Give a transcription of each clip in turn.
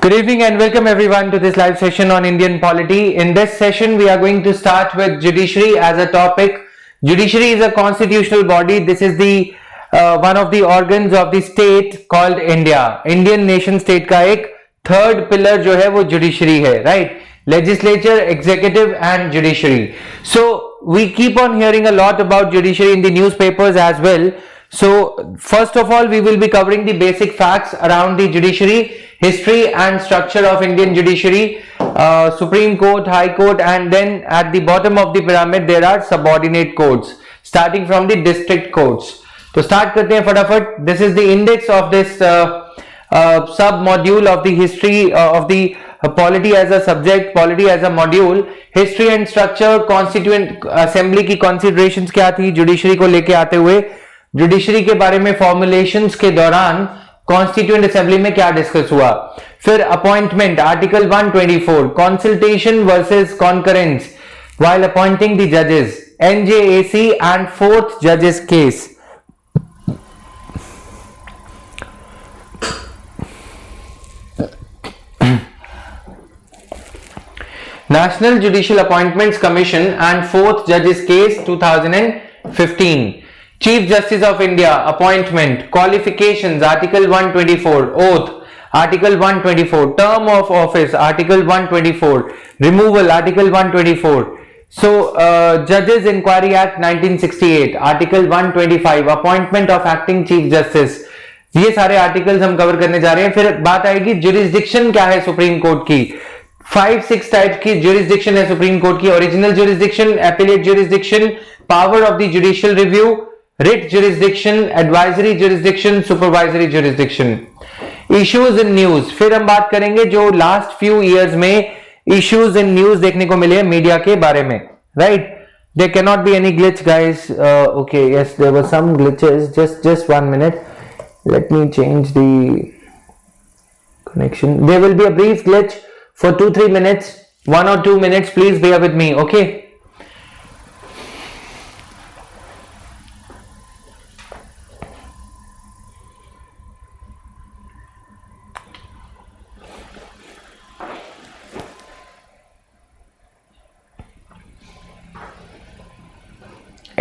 Good evening and welcome everyone to this live session on Indian polity. In this session, we are going to start with judiciary as a topic. Judiciary is a constitutional body. This is the one of the organs of the state called India. Indian nation state का एक third pillar जो है वो judiciary है, right? Legislature, executive and judiciary. So we keep on hearing a lot about judiciary in the newspapers as well. So first of all, we will be covering the basic facts around the judiciary, history and structure of Indian judiciary, Supreme Court, High Court, and then at the bottom of the pyramid there are subordinate courts, starting from the district courts. तो start करते हैं फटाफट. This is the index of this sub module of the history of the polity as a subject, polity as a module. History and structure, constituent assembly की considerations क्या थी judiciary को लेके आते हुए, जुडिशरी के बारे में फॉर्मुलेशंस के दौरान कॉन्स्टिट्यूएंट असेंबली में क्या डिस्कस हुआ, फिर appointment article 124, consultation versus concurrence while appointing the जजेस, एनजेएसी एंड फोर्थ जजेस case. National Judicial Appointments Commission and Fourth Judges Case 2015. Chief Justice of India appointment, qualifications Article 124, oath Article 124, term of office Article 124, removal Article 124. So Judges Inquiry Act 1968 Article 125, appointment of acting Chief Justice. ये सारे articles हम cover करने जा रहे हैं. फिर बात आएगी जुरिस्डिक्शन क्या है सुप्रीम कोर्ट की. 5-6 टाइप की जुरिस्डिक्शन है सुप्रीम कोर्ट की. Original jurisdiction, appellate jurisdiction, power of the judicial review, writ jurisdiction, advisory jurisdiction, supervisory jurisdiction. Issues in news, फिर हम बात करेंगे जो लास्ट फ्यू इयर्स में इश्यूज इन न्यूज देखने को मिले मीडिया के बारे में, right. There can not be any glitch guys. Okay, yes there were some glitches. Just 1 minute, let me change the connection. There will be a brief glitch for 2-3 minutes, 1 or 2 minutes. Please bear with me, okay?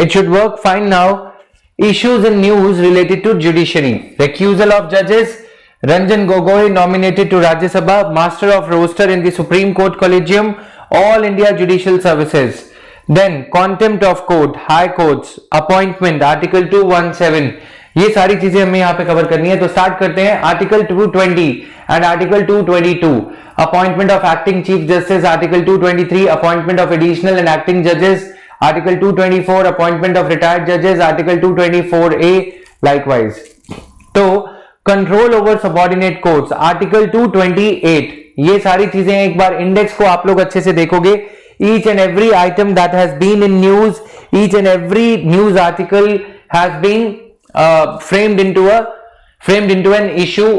It should work fine now. Issues in news related to judiciary. Recusal of judges. Ranjan Gogoi nominated to Rajya Sabha. Master of roster in the Supreme Court Collegium. All India Judicial Services. Then contempt of court. High courts. Appointment. Article 217. ये सारी चीजें हमें यहाँ पे cover करनी है. तो start करते हैं. Article 220 and article 222. Appointment of acting chief justice. Article 223. Appointment of additional and acting जजेस. Article 224, appointment of retired judges. Article 224A likewise. तो control over subordinate courts. Article 228. ये सारी चीजें एक बार इंडेक्स को आप लोग अच्छे से देखोगे. Each and every item that has been in news, each and every news article has been framed into an issue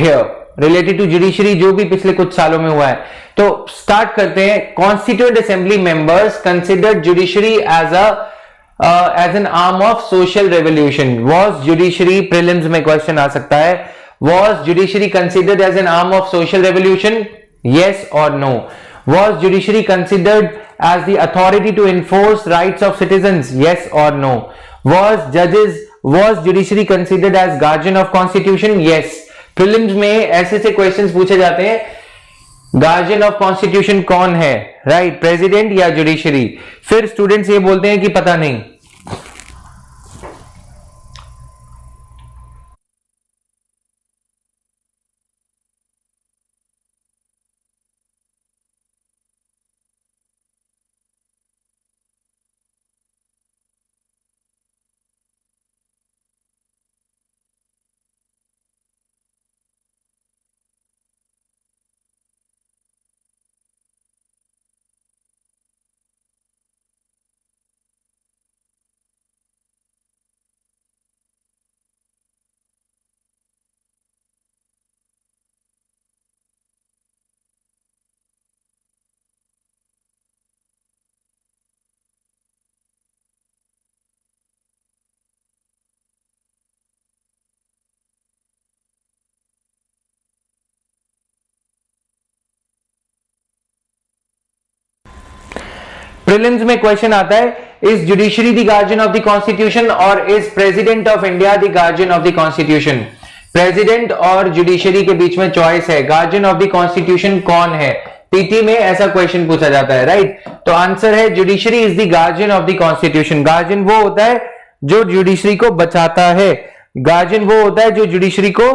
here related to judiciary, जो भी पिछले कुछ सालों में हुआ है. तो स्टार्ट करते हैं. Constituent assembly members considered judiciary as an arm of social revolution. Was judiciary, prelims में क्वेश्चन आ सकता है, was judiciary considered as an arm of social revolution, yes और no. Was judiciary considered as the authority to enforce rights of citizens, yes और no. Was judiciary considered as guardian of constitution, yes. Prelims में ऐसे से questions पूछे जाते हैं. Guardian of constitution कौन है, राइट, प्रेसिडेंट या जुडिशरी. फिर स्टूडेंट्स ये बोलते हैं कि पता नहीं. प्रीलिम्स में क्वेश्चन आता है, is judiciary the guardian of the constitution और is president of India the guardian of the constitution? President और जुडिशरी के बीच में चॉइस है, गार्जियन ऑफ द कॉन्स्टिट्यूशन कौन है? पीटी में ऐसा क्वेश्चन पूछा जाता है, राइट? तो आंसर है judiciary is the guardian of the constitution. Guardian वो होता है जो जुडिशरी को बचाता है, गार्जियन वो होता है जो जुडिशरी को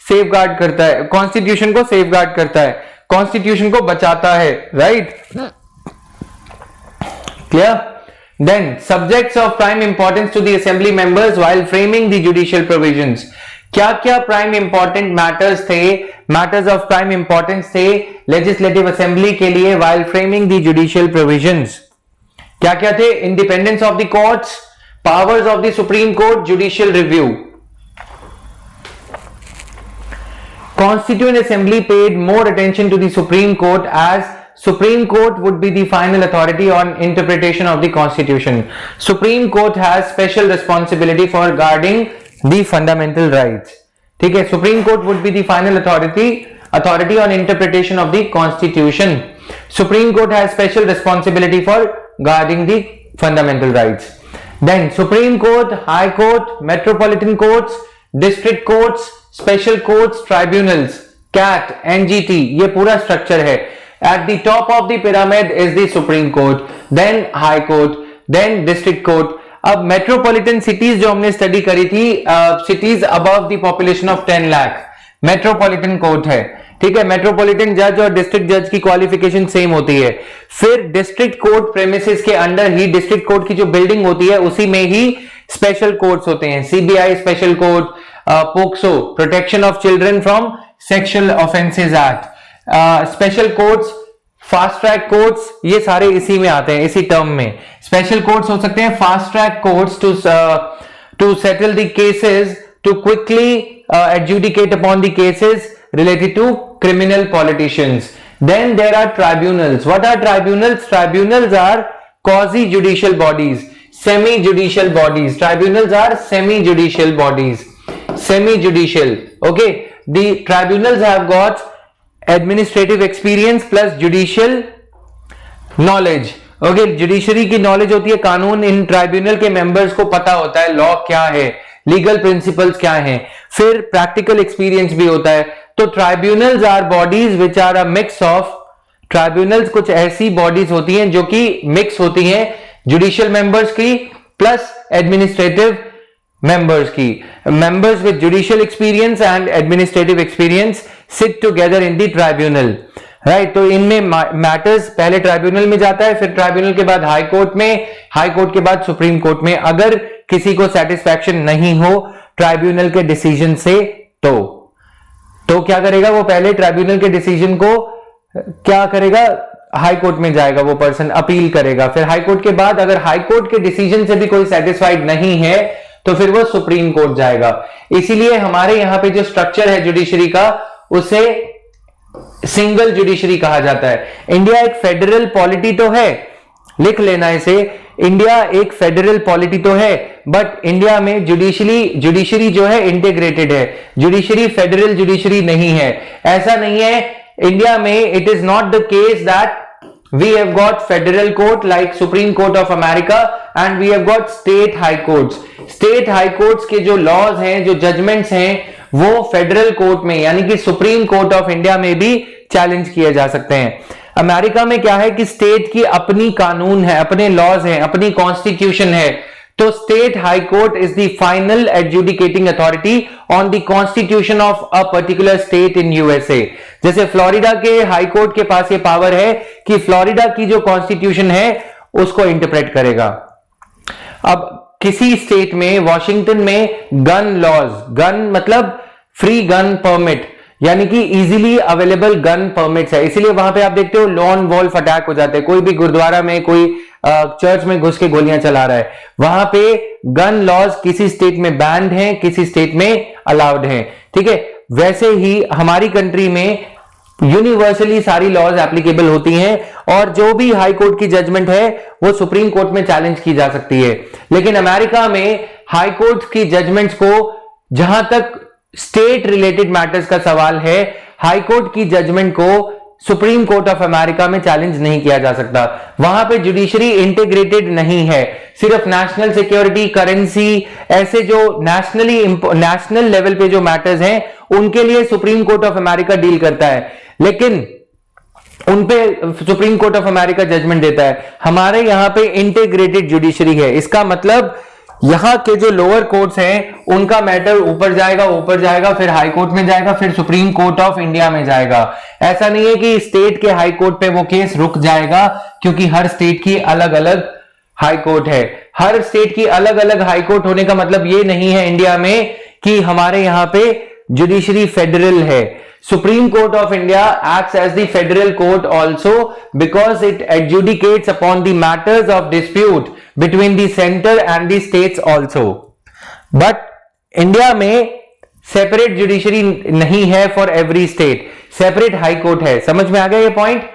सेफगार्ड करता है, कॉन्स्टिट्यूशन को सेफगार्ड करता है, कॉन्स्टिट्यूशन को बचाता है, right? Clear? Then subjects of prime importance to the assembly members while framing the judicial provisions. क्या क्या प्राइम इंपॉर्टेंट मैटर्स थे, मैटर्स ऑफ प्राइम इंपॉर्टेंस थे लेजिस्लेटिव असेंबली के लिए while framing the judicial provisions? क्या क्या थे? Independence of the courts, powers of the supreme court, judicial review. Constituent Assembly paid more attention to the Supreme Court as Supreme Court would be the final authority on interpretation of the Constitution. Supreme Court has special responsibility for guarding the fundamental rights. ठीक है, Supreme Court would be the final authority on interpretation of the Constitution. Supreme Court has special responsibility for guarding the fundamental rights. Then Supreme Court, High Court, Metropolitan Courts, District Courts, special courts, tribunals, CAT, NGT, ये पूरा structure है। At the top of the pyramid is the supreme court, then high court, then district court. अब metropolitan cities जो हमने study करी थी, cities above the population of 10 lakh, metropolitan court है, ठीक है। मेट्रोपॉलिटन जज और डिस्ट्रिक्ट जज की क्वालिफिकेशन सेम होती है। फिर डिस्ट्रिक्ट कोर्ट प्रेमिसेस के अंडर ही डिस्ट्रिक्ट कोर्ट की जो बिल्डिंग होती है उसी में ही स्पेशल कोर्ट्स होते हैं, CBI special court, POCSO, protection of children from sexual offences act, special courts, fast track courts, ये सारे इसी में आते हैं, इसी टर्म में। स्पेशल कोर्ट्स हो सकते हैं fast track courts to settle the cases, to quickly adjudicate upon the cases related to criminal politicians. Then there are tribunals. What are tribunals? Tribunals are quasi-judicial bodies, semi-judicial bodies. Tribunals are semi-judicial bodies. Semi-judicial. Okay. The tribunals have got administrative experience plus judicial knowledge. Okay. Judiciary की knowledge होती है, कानून इन tribunal के members को पता होता है, law क्या है, लीगल प्रिंसिपल्स क्या हैं, फिर प्रैक्टिकल एक्सपीरियंस भी होता है। तो tribunals are bodies which are a mix of, tribunals कुछ ऐसी बॉडीज होती हैं जो कि मिक्स होती हैं जुडिशियल मेंबर्स की प्लस एडमिनिस्ट्रेटिव मेंबर्स की। Members with judicial experience and administrative experience sit together in the tribunal, right. तो इनमें मैटर्स पहले ट्राइब्यूनल में जाता है, फिर ट्राइब्यूनल के बाद हाई कोर्ट में, हाई कोर्ट के बाद सुप्रीम कोर्ट में। अगर किसी को सेटिस्फैक्शन नहीं हो ट्राइब्यूनल के डिसीजन से तो क्या करेगा वो? पहले ट्राइब्यूनल के डिसीजन को क्या करेगा? हाई कोर्ट में जाएगा, वो पर्सन अपील करेगा। फिर हाई कोर्ट के बाद अगर हाई कोर्ट के डिसीजन से भी कोई सेटिस्फाइड नहीं है तो फिर वो सुप्रीम कोर्ट जाएगा। इसीलिए हमारे यहां पे जो स्ट्रक्चर है जुडिशरी का, उसे सिंगल जुडिशरी कहा जाता है। इंडिया एक फेडरल पॉलिटी तो है, लिख लेना इसे, इंडिया एक फेडरल पॉलिटी तो है, बट इंडिया में जुडिशरी जो है इंटीग्रेटेड है। जुडिशरी फेडरल जुडिशरी नहीं है, ऐसा नहीं है। इंडिया में it is not the case that we have got federal court like supreme court of America and we have got state high courts. State high courts के जो laws हैं, जो जजमेंट्स हैं, वो फेडरल कोर्ट में यानी कि सुप्रीम कोर्ट ऑफ इंडिया में भी चैलेंज किए जा सकते हैं। अमेरिका में क्या है कि स्टेट की अपनी कानून है, अपने लॉज हैं, अपनी कॉन्स्टिट्यूशन है। तो state high court is the final adjudicating authority on the constitution of a particular state in USA. जैसे फ्लोरिडा के हाई कोर्ट के पास ये पावर है कि फ्लोरिडा की जो कॉन्स्टिट्यूशन है उसको इंटरप्रेट करेगा। अब किसी स्टेट में, वॉशिंगटन में गन लॉज, गन मतलब फ्री गन परमिट यानी कि इजीली अवेलेबल गन परमिट्स है, इसीलिए वहां पे आप देखते हो लॉन वॉल्फ अटैक हो जाते हैं। कोई भी गुरुद्वारा में, कोई चर्च में घुस के गोलियां चला रहा है, वहां पे गन लॉज किसी स्टेट में बैंड हैं, किसी स्टेट में अलाउड हैं, ठीक है। वैसे ही हमारी कंट्री में यूनिवर्सली सारी लॉज एप्लीकेबल होती हैं और जो भी हाई कोर्ट की जजमेंट है वो सुप्रीम कोर्ट में चैलेंज की जा सकती है। लेकिन अमेरिका में हाई कोर्ट की जजमेंट्स को, जहां तक स्टेट रिलेटेड मैटर्स का सवाल है, हाई कोर्ट की जजमेंट को सुप्रीम कोर्ट ऑफ अमेरिका में चैलेंज नहीं किया जा सकता। वहां पे जुडिशरी इंटीग्रेटेड नहीं है, सिर्फ नेशनल सिक्योरिटी, करेंसी, ऐसे जो नेशनल लेवल पे जो मैटर्स हैं उनके लिए supreme court of America deal करता है, लेकिन उन पे supreme court of America judgement देता है। हमारे यहां पे इंटीग्रेटेड जुडिशरी है, इसका मतलब यहां के जो लोअर कोर्ट्स हैं उनका मैटर ऊपर जाएगा, फिर हाई कोर्ट में जाएगा, फिर सुप्रीम कोर्ट ऑफ इंडिया में जाएगा। ऐसा नहीं है कि स्टेट के हाई कोर्ट पे वो केस रुक जाएगा, क्योंकि हर स्टेट की अलग अलग हाई कोर्ट है। हर स्टेट की अलग अलग हाई कोर्ट होने का मतलब ये नहीं है इंडिया में कि हमारे यहां पे जुडिशरी फेडरल है। Supreme Court of India acts as the federal court also because it adjudicates upon the matters of dispute between the center and the states also. But India में separate judiciary नहीं है for every state, separate high court है। समझ में आ गया ये point?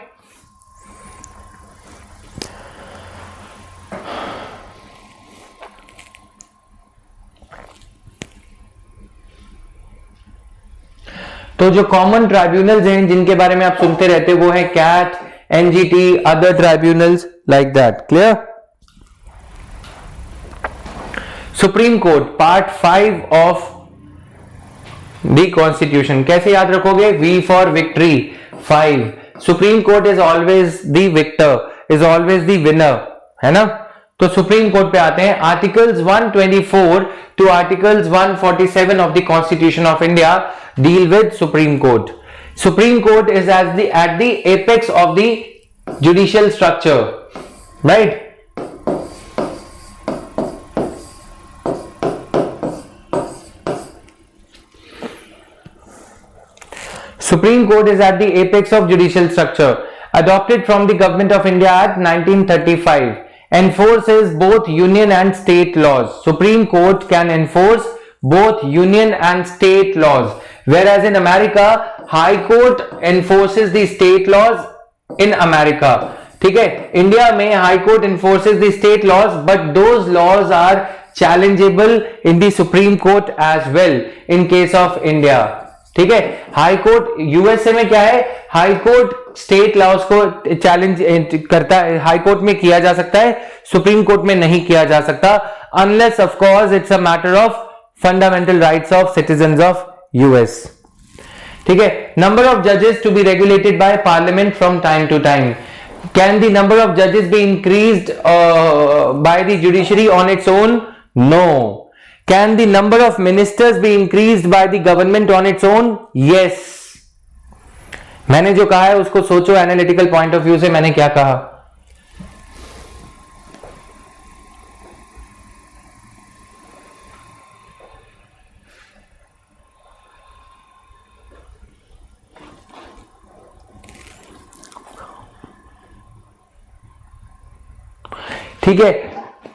तो जो कॉमन ट्राइब्यूनल्स हैं जिनके बारे में आप सुनते रहते वो है CAT, NGT, other tribunals like that. Clear? Supreme court part 5 of the constitution कैसे याद रखोगे? V for victory 5। Supreme court is always the victor, is always the winner, है ना? तो सुप्रीम कोर्ट पे आते हैं। Articles 124 to articles 147 of the constitution of India deal with Supreme Court. Supreme Court is at the apex of the judicial structure, right? Supreme Court is at the apex of judicial structure. Adopted from the Government of India Act 1935. Enforces both union and state laws. Supreme Court can enforce both union and state laws, whereas in America High Court enforces the state laws in America. ठीक है? India में High Court enforces the state laws, but those laws are challengeable in the Supreme Court as well in case of India. ठीक है? High court USA में क्या है? High court state laws को challenge करता है, हाई कोर्ट में किया जा सकता है, सुप्रीम कोर्ट में नहीं किया जा सकता, unless of course it's a matter of fundamental rights of citizens of US. ठीक है? नंबर ऑफ जजेस to be regulated by parliament from time to time. Can the number of जजेस be increased by the judiciary on its own? No. Can the number of ministers be increased by the government on its own? Yes. मैंने जो कहा है उसको सोचो analytical point of view से, मैंने क्या कहा? ठीक है?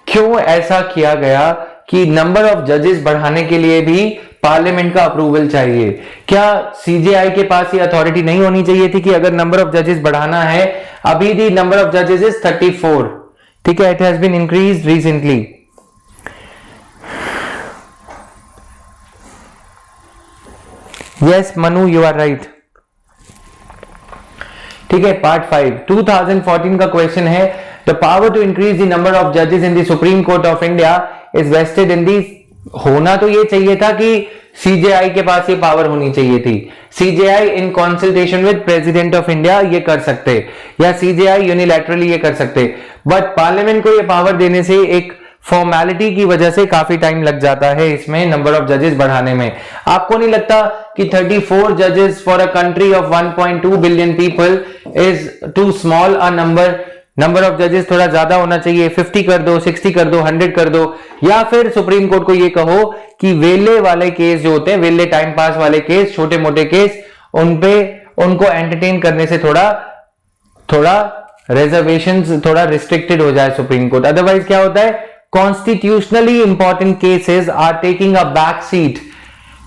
क्यों ऐसा किया गया कि नंबर ऑफ जजेस बढ़ाने के लिए भी पार्लियामेंट का अप्रूवल चाहिए? क्या सीजेआई के पास ये अथॉरिटी नहीं होनी चाहिए थी कि अगर नंबर ऑफ जजेस बढ़ाना है? अभी दी नंबर ऑफ जजेस इज 34। ठीक है? It has been increased recently. Yes Manu, you are right. ठीक है? पार्ट 5 2014 का क्वेश्चन है, the power to increase the number of जजेस in the supreme court of India is vested in the. होना तो ये चाहिए था कि सीजेआई के पास ये पावर होनी चाहिए थी। CJI in consultation with president of India ये कर सकते, या सीजेआई यूनिलैटरली ये कर सकते, बट पार्लियामेंट को ये पावर देने से एक फॉर्मेलिटी की वजह से काफी टाइम लग जाता है इसमें नंबर ऑफ जजेस बढ़ाने में। आपको नहीं लगता कि 34 जजेस for a country of 1.2 billion people is too small a number? Number of जजेस थोड़ा ज्यादा होना चाहिए, 50 कर दो, 60 कर दो, 100 कर दो, या फिर सुप्रीम कोर्ट को ये कहो कि वेले वाले केस जो होते हैं, वेले टाइम पास वाले केस, छोटे मोटे केस, उनको एंटरटेन करने से थोड़ा रिजर्वेशंस, थोड़ा रिस्ट्रिक्टेड हो जाए सुप्रीम कोर्ट। अदरवाइज क्या होता है? Constitutionally important cases are taking a back seat.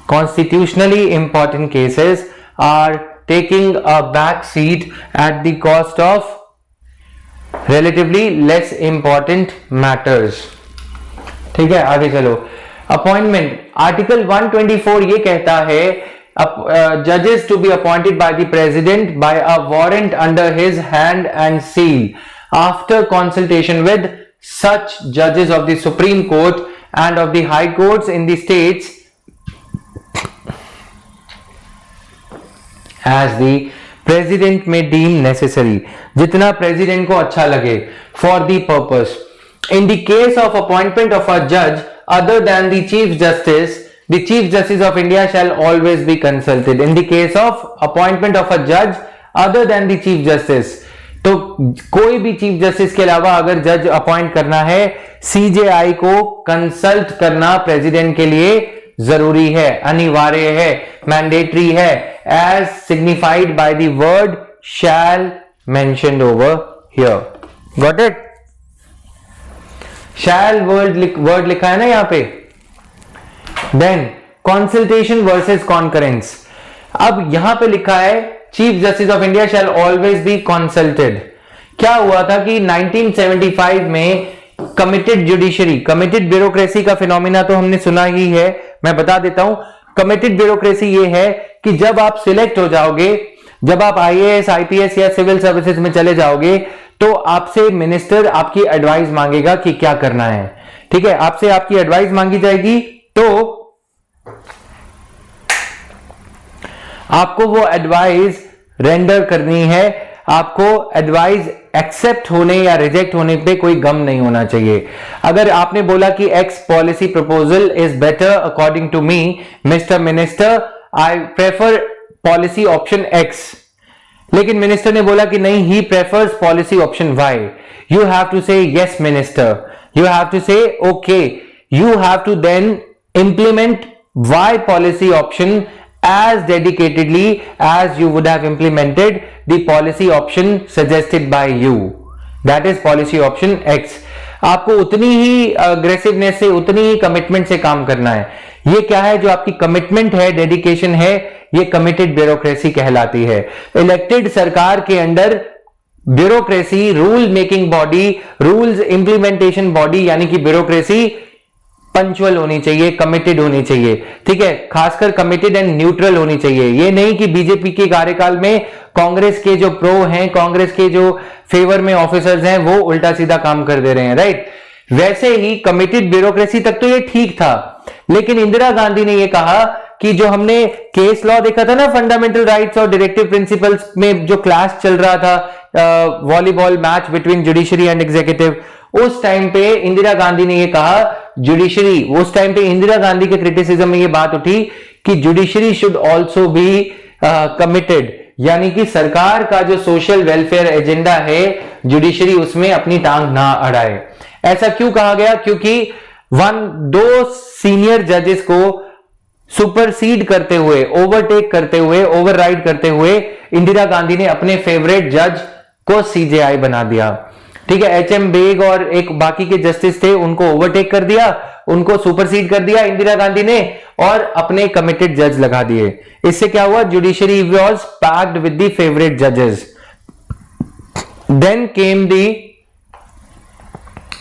Constitutionally important cases are taking a back seat at the cost of relatively less important matters। ठीक है? आगे चलो। अपॉइंटमेंट, आर्टिकल 124 ये कहता है judges to be appointed by the president by a warrant under his hand and seal after consultation with such judges of the Supreme Court and of the high courts in the states as the president may deem necessary, जितना president को अच्छा लगे, for the purpose. In the case of appointment of a judge other than the Chief Justice, the Chief Justice of India shall always be consulted. In the case of appointment of a judge other than the Chief Justice, तो कोई भी chief justice के अलावा अगर जज appoint करना है, CJI को कंसल्ट करना प्रेसिडेंट के लिए जरूरी है, अनिवार्य है, मैंडेटरी है, as signified by the word shall mentioned over here. Got it? Shall word लिखा है ना यहां पे। देन कंसल्टेशन वर्सेस कॉन्करेंस, अब यहां पे लिखा है chief justice of India shall always be consulted. क्या हुआ था कि 1975 में कमिटेड जुडिशरी, कमिटेड ब्यूरोक्रेसी का फिनोमिना तो हमने सुना ही है, मैं बता देता हूं। कमिटेड ब्यूरोक्रेसी ये है कि जब आप सिलेक्ट हो जाओगे, जब आप आईएएस, आईपीएस या सिविल सर्विसेज में चले जाओगे, तो आपसे मिनिस्टर आपकी एडवाइस मांगेगा कि क्या करना है। ठीक है, आपसे आपकी एडवाइस मांगी जाएगी, तो आपको वो एडवाइस रेंडर करनी है। आपको एडवाइस एक्सेप्ट होने या रिजेक्ट होने पे कोई गम नहीं होना चाहिए। अगर आपने बोला कि X policy proposal is better according to me, mister minister I prefer policy option X, लेकिन मिनिस्टर ने बोला कि नहीं, he prefers policy option Y, you have to say yes minister, you have to say okay, you have to then implement Y policy option as dedicatedly as you would have implemented the policy option suggested by you, that is policy option X। आपको उतनी ही aggressiveness से, उतनी ही commitment से काम करना है। ये क्या है? जो आपकी कमिटमेंट है, डेडिकेशन है, ये कमिटेड ब्यूरोक्रेसी कहलाती है। इलेक्टेड सरकार के under bureaucracy, rule making body, rules implementation body यानी कि ब्यूरोक्रेसी पंचुअल होनी चाहिए, कमिटेड होनी चाहिए। ठीक है, खासकर कमिटेड एंड न्यूट्रल होनी चाहिए। ये नहीं कि बीजेपी के कार्यकाल में कांग्रेस के जो प्रो हैं, कांग्रेस के जो फेवर में ऑफिसर्स हैं, वो उल्टा सीधा काम कर दे रहे हैं, राइट? वैसे ही कमिटेड ब्यूरोक्रेसी तक तो ये ठीक था, लेकिन इंदिरा गांधी ने ये कहा कि जो हमने केस लॉ देखा था ना, फंडामेंटल राइट्स और डायरेक्टिव प्रिंसिपल्स में जो क्लास चल रहा था, volleyball match between judiciary and executive, उस टाइम पे इंदिरा गांधी ने ये कहा, जुडिशरी, उस टाइम पे इंदिरा गांधी के क्रिटिसिज्म में ये बात उठी कि judiciary should also be committed, यानी कि सरकार का जो सोशल वेलफेयर एजेंडा है, जुडिशरी उसमें अपनी टांग ना अड़ाए। ऐसा क्यों कहा गया? क्योंकि दो सीनियर जजेस को सुपरसीड करते हुए, ओवरटेक करते हुए, ओवरराइड करते हुए इंदिरा गांधी ने अपने फेवरेट जज को सीजेआई बना दिया। ठीक है, एचएम बेग और एक बाकी के जस्टिस थे, उनको ओवरटेक कर दिया, उनको सुपरसीड कर दिया इंदिरा गांधी ने और अपने कमिटेड जज लगा दिए। इससे क्या हुआ? Judiciary was packed with the favourite जजेस। Then came the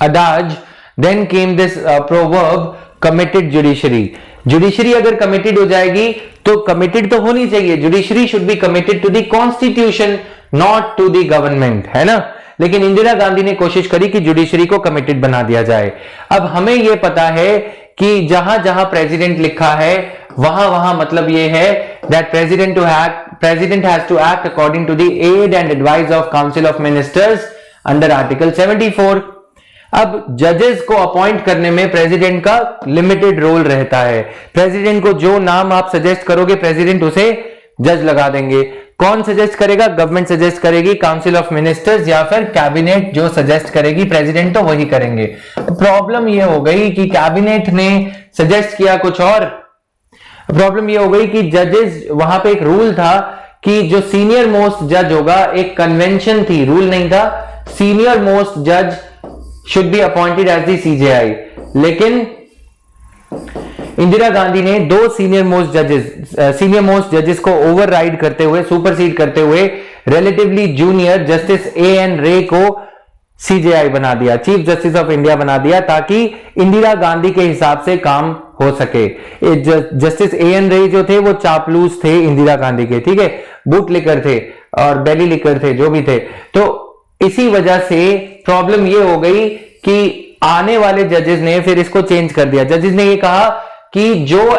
adage, then came this proverb, committed judiciary. Judiciary अगर कमिटेड हो जाएगी तो कमिटेड तो होनी चाहिए, judiciary should be committed to the constitution, not to the government, है ना? लेकिन इंदिरा गांधी ने कोशिश करी कि जुडिशरी को कमिटेड बना दिया जाए। अब हमें यह पता है कि जहां जहां प्रेसिडेंट लिखा है, वहां वहां मतलब यह है that president has to act according to the aid and advice of council of ministers under article 74। अब जजेस को अपॉइंट करने में प्रेसिडेंट का लिमिटेड रोल रहता है। प्रेसिडेंट को जो नाम आप सजेस्ट करोगे, प्रेसिडेंट उसे जज लगा देंगे। कौन सजेस्ट करेगा? गवर्नमेंट सजेस्ट करेगी, काउंसिल ऑफ मिनिस्टर्स या फिर कैबिनेट जो सजेस्ट करेगी, प्रेसिडेंट तो वही करेंगे। प्रॉब्लम यह हो गई कि कैबिनेट ने सजेस्ट किया कुछ और। प्रॉब्लम यह हो गई कि जजेस, वहां पे एक रूल था कि जो सीनियर मोस्ट जज होगा, एक कन्वेंशन थी, रूल नहीं था, सीनियर मोस्ट जज should be appointed as the CJI. लेकिन इंदिरा गांधी ने दो सीनियर मोस्ट जजेस को ओवरराइड करते हुए, सुपरसीड करते हुए, रिलेटिवली जूनियर जस्टिस एएन रे को सीजेआई बना दिया, चीफ जस्टिस ऑफ इंडिया बना दिया, ताकि इंदिरा गांधी के हिसाब से काम हो सके। जस्टिस एएन रे जो थे वो चापलूस थे इंदिरा गांधी के, ठीक है, बूट लिकर थे और बेली लिकर थे, जो भी थे। तो इसी वजह से प्रॉब्लम ये हो गई कि आने वाले जजेस ने फिर इसको चेंज कर दिया। जजेस ने ये कहा कि जो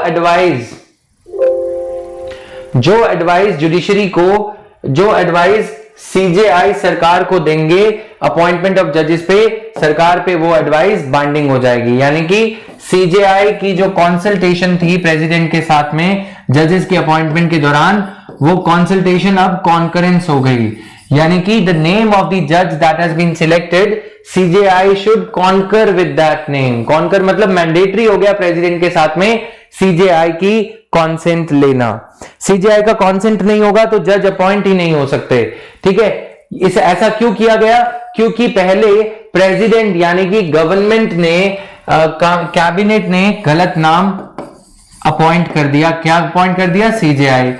एडवाइस जुडिशरी को, जो एडवाइस सीजेआई सरकार को देंगे अपॉइंटमेंट ऑफ जजेस पे, सरकार पे वो एडवाइस बाइंडिंग हो जाएगी। यानी कि सीजेआई की जो कंसल्टेशन थी प्रेसिडेंट के साथ में जजेस के अपॉइंटमेंट के दौरान, वो कंसल्टेशन अब कॉन्करेंस हो गई। यानी कि द नेम ऑफ द जज that has been selected, CJI should concur with that name. Concur मतलब मैंडेटरी हो गया प्रेसिडेंट के साथ में सीजेआई की कॉन्सेंट लेना। सीजेआई का कॉन्सेंट नहीं होगा तो जज अपॉइंट ही नहीं हो सकते, ठीक है। इसे ऐसा क्यों किया गया? क्योंकि पहले प्रेसिडेंट यानी कि गवर्नमेंट ने, कैबिनेट ने गलत नाम अपॉइंट कर दिया। क्या अपॉइंट कर दिया? सीजेआई,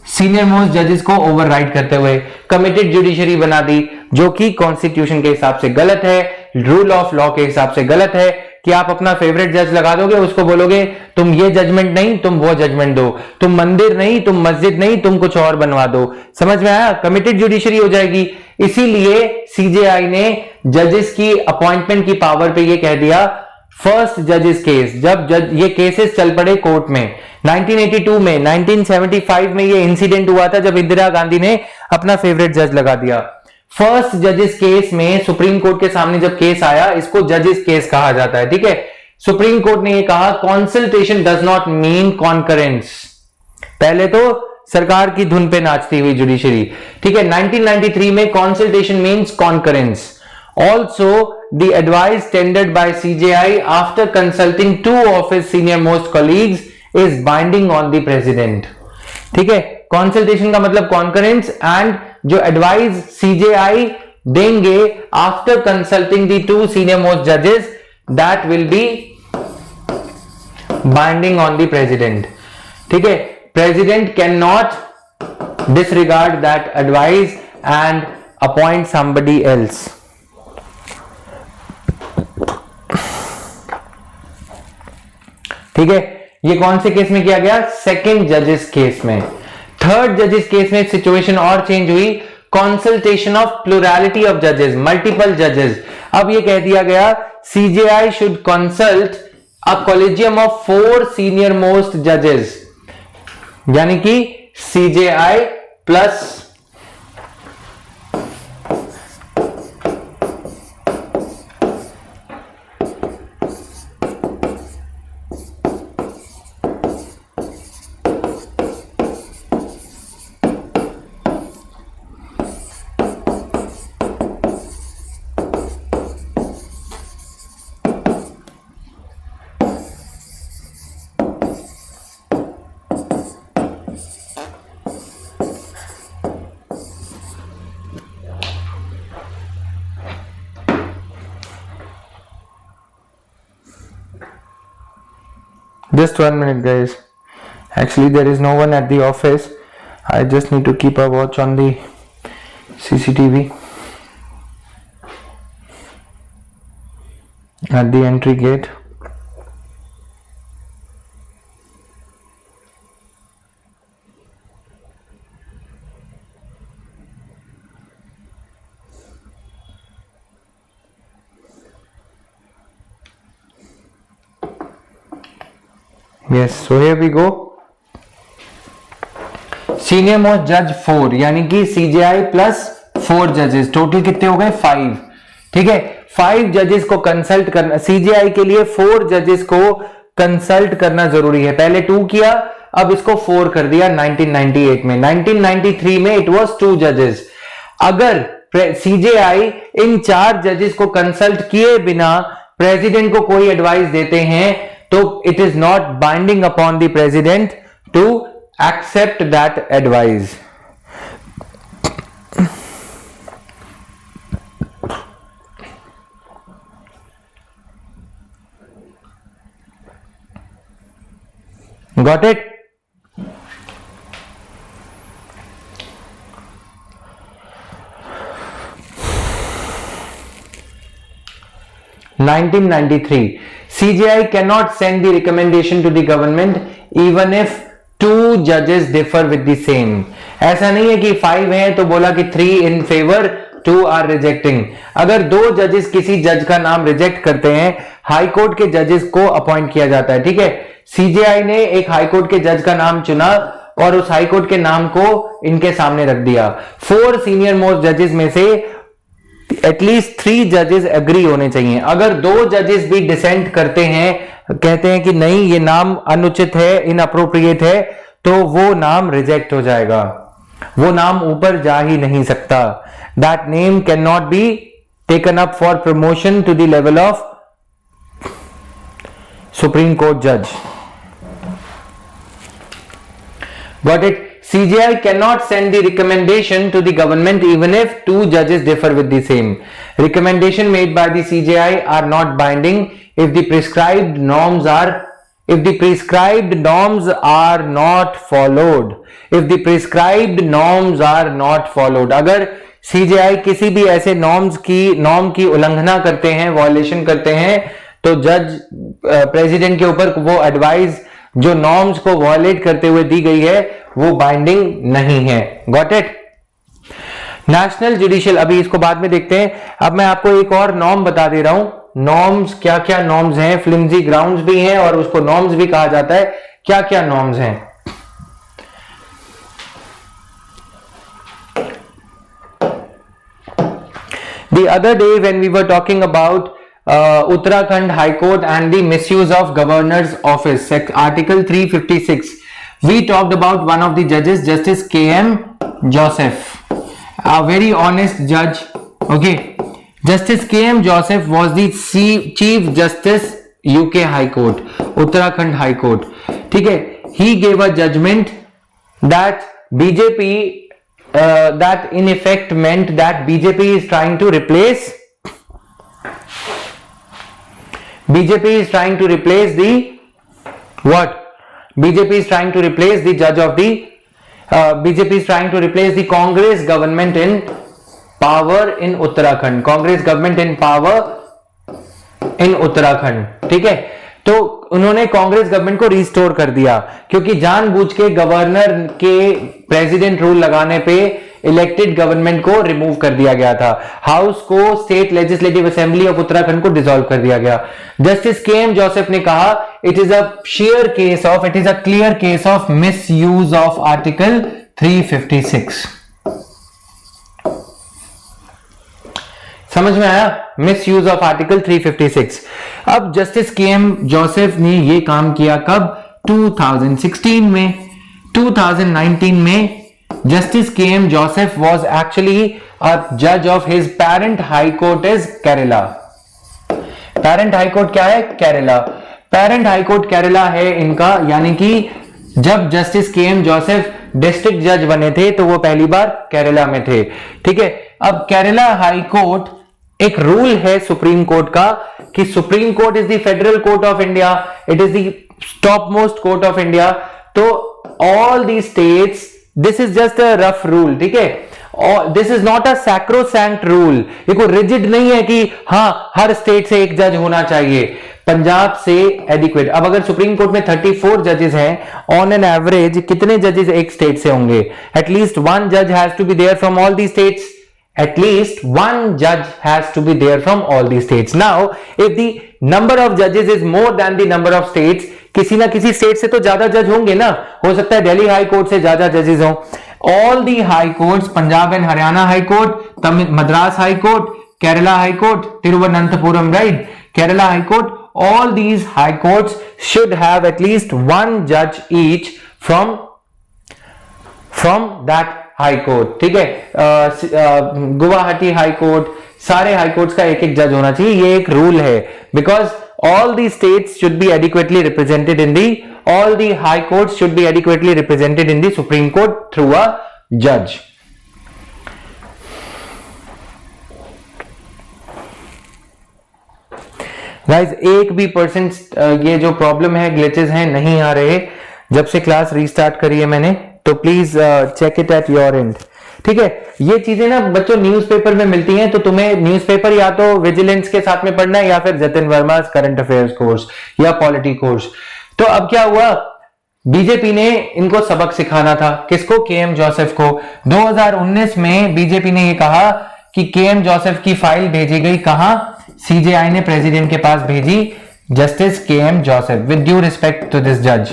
सीनियर मोस्ट जजेस को ओवरराइड करते हुए कमिटेड जुडिशरी बना दी, जो कि कॉन्स्टिट्यूशन के हिसाब से गलत है, रूल ऑफ लॉ के हिसाब से गलत है। कि आप अपना फेवरेट जज लगा दोगे, उसको बोलोगे तुम ये जजमेंट नहीं, तुम वो जजमेंट दो, तुम मंदिर नहीं, तुम मस्जिद नहीं, तुम कुछ और बनवा दो। समझ में आया? कमिटेड जुडिशरी हो जाएगी। इसीलिए सीजेआई ने जजेस की अपॉइंटमेंट की पावर पे ये कह दिया, फर्स्ट जजेस केस, जब ये केसेस चल पड़े कोर्ट में 1982 में, 1975 में ये इंसिडेंट हुआ था जब इंदिरा गांधी ने अपना फेवरेट जज लगा दिया। फर्स्ट जजेस केस में सुप्रीम कोर्ट के सामने जब केस आया, इसको जजेस केस कहा जाता है, ठीक है। सुप्रीम कोर्ट ने ये कहा, consultation does not mean concurrence. पहले तो सरकार की धुन पे नाचती हुई जुडिशरी, ठीक है। 1993 में consultation means concurrence. Also the advice tendered bye CJI after consulting 2 of his senior most colleagues is binding on the president, ठीक है। कॉन्सल्टेशन का मतलब कॉन्करेंस, एंड जो एडवाइस सीजेआई देंगे after consulting the 2 senior most judges, that will be binding on the president, ठीक है। president cannot disregard that advice and appoint somebody else, ठीक है। ये कौन से केस में किया गया? सेकंड जजेस केस में। थर्ड जजेस केस में सिचुएशन और चेंज हुई, कंसल्टेशन ऑफ प्लुरलिटी ऑफ जजेस, मल्टीपल जजेस। अब ये कह दिया गया, CJI should consult a collegium of 4 senior most जजेस, यानी कि CJI plus Just 1 minute, guys. Actually, there is no one at the office. I just need to keep a watch on the CCTV at the entry gate. Yes, so here we go. Senior most जज 4, यानी कि CJI plus 4 जजेस, total कितने हो गए? 5, ठीक है। 5 जजेस को कंसल्ट करना, सीजेआई के लिए 4 जजेस को कंसल्ट करना जरूरी है। पहले 2 किया, अब इसको 4 कर दिया 1998 में। 1993 में इट वाज 2 जजेस। अगर सीजेआई इन 4 जजेस को कंसल्ट किए बिना प्रेसिडेंट को कोई एडवाइस देते हैं, तो it is not binding upon the president to accept that advice. Got it? 1993. CJI cannot send the recommendation to the government even if two judges differ with the same. ऐसा नहीं है कि 5 हैं तो बोला कि 3 in favor, 2 are rejecting. अगर 2 जजेस किसी जज का नाम रिजेक्ट करते हैं, हाई कोर्ट के जजेस को अपॉइंट किया जाता है, ठीक है। सीजेआई ने एक हाई कोर्ट के जज का नाम चुना और उस हाई कोर्ट के नाम को इनके सामने रख दिया। 4 सीनियर मोस्ट जजेस में से एटलीस्ट 3 जजेस एग्री होने चाहिए। अगर 2 जजेस भी डिसेंट करते हैं, कहते हैं कि नहीं ये नाम अनुचित है, इनअप्रोप्रिएट है, तो वो नाम रिजेक्ट हो जाएगा, वो नाम ऊपर जा ही नहीं सकता। That name can not be taken up for promotion to the level of supreme court जज। Got it? CJI cannot send the recommendation to the government even if 2 judges differ with the same. Recommendation made by the CJI are not binding if the prescribed norms are not followed. If the prescribed norms are not followed. अगर CJI किसी भी ऐसे norm की उल्लंघना करते हैं, violation करते हैं, तो जज प्रेसिडेंट के ऊपर वो एडवाइस जो नॉर्म्स को वायलेट करते हुए दी गई है वो बाइंडिंग नहीं है। Got it? नेशनल जुडिशियल, अभी इसको बाद में देखते हैं। अब मैं आपको एक और नॉर्म बता दे रहा हूं। नॉर्म्स क्या क्या नॉर्म्स हैं, फ्लिम्जी ग्राउंड्स भी हैं और उसको नॉर्म्स भी कहा जाता है। क्या क्या नॉर्म्स हैं? The other day when we were talking about Uttarakhand High Court and the misuse of Governor's Office, Article 356, we talked about one of the judges, Justice K.M. Joseph, a very honest judge. Okay, Justice K.M. Joseph was the Chief Justice UK High Court, Uttarakhand High Court. ठीक है, he gave a judgment that BJP, that in effect meant that BJP is trying to replace the what? BJP is trying to replace the judge of the BJP is trying to replace the Congress government in power in Uttarakhand. Congress government in power in Uttarakhand. ठीक है, तो उन्होंने Congress government को restore कर दिया क्योंकि जानबूझ के गवर्नर के प्रेसिडेंट रूल लगाने पे इलेक्टेड गवर्नमेंट को रिमूव कर दिया गया था। हाउस को, state legislative assembly of Uttarakhand को डिसॉल्व कर दिया गया। Justice KM. जोसेफ ने कहा it is a clear case of miss use of article 356। समझ में आया? Miss use of article 356। अब जस्टिस के.एम. जोसेफ ने यह काम किया कब? 2016 में। 2019 में Justice K.M. Joseph was actually a judge of his parent high court is Kerala. Parent high court क्या है? Kerala. Parent high court Kerala है इनका, यानी कि जब जस्टिस के.एम. जोसेफ डिस्ट्रिक्ट जज बने थे तो वो पहली बार केरला में थे। ठीक है, अब केरला हाई कोर्ट, एक रूल है सुप्रीम कोर्ट का कि supreme court is the federal court of India, it is the top most court of India. तो all the states, this is just a rough rule, ठीक है, और this is not a sacrosanct rule. ये कोई rigid नहीं है कि हाँ हर स्टेट से एक जज होना चाहिए, पंजाब से एडिक्वेट। अब अगर सुप्रीम कोर्ट में 34 जजेस हैं, ऑन एन एवरेज कितने जजेस एक स्टेट से होंगे? एटलीस्ट वन जज has to be there from all the states. At least one judge has to be there from all the states. Now, if the number of judges is more than the number of states, किसी ना किसी state से तो ज्यादा जज होंगे ना। हो सकता है दिल्ली हाई कोर्ट से ज्यादा जजेस हों। All the high courts, Punjab and Haryana high court, Madras high court, Kerala high court, Thiruvananthapuram, right, Kerala high court, all these high courts should have at least one judge each from that high court. ठीक है, Guwahati high court, सारे high courts का एक एक जज होना चाहिए, ये एक रूल है। Because all the states should be adequately represented in the, all the high courts should be adequately represented in the supreme court through a जज। गाइस, एक भी परसेंट ये जो प्रॉब्लम है, ग्लिचेस हैं, नहीं आ रहे जब से क्लास रीस्टार्ट करी है मैंने, तो please check it at your end. ठीक है, ये चीजें ना बच्चों न्यूज़पेपर में मिलती हैं, तो तुम्हें न्यूज़पेपर या तो विजिलेंस के साथ में पढ़ना है या फिर Jatin Verma current affairs course या पॉलिटी कोर्स। तो अब क्या हुआ, बीजेपी ने इनको सबक सिखाना था, किसको, केएम जोसेफ को। 2019 में बीजेपी ने ये कहा कि केएम जोसेफ की फाइल भेजी गई कहां, सीजेआई ने प्रेसिडेंट के पास भेजी, justice KM Joseph, with due respect to this जज,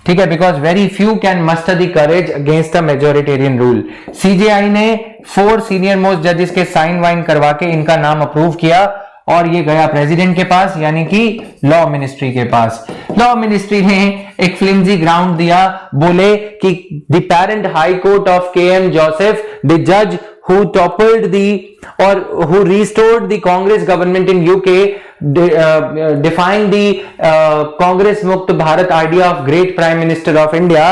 ठीक है, because very few can muster the courage against the majoritarian rule. CJI ने 4 सीनियर मोस्ट जजेस के साइन वाइन करवा के इनका नाम अप्रूव किया और ये गया प्रेसिडेंट के पास, यानी कि लॉ मिनिस्ट्री के पास। लॉ मिनिस्ट्री ने एक फ्लिमजी ग्राउंड दिया, बोले कि the parent high court of KM Joseph, the जज who toppled the or who restored the Congress government in UK, defying the Congress Mukt Bharat idea of great Prime Minister of India,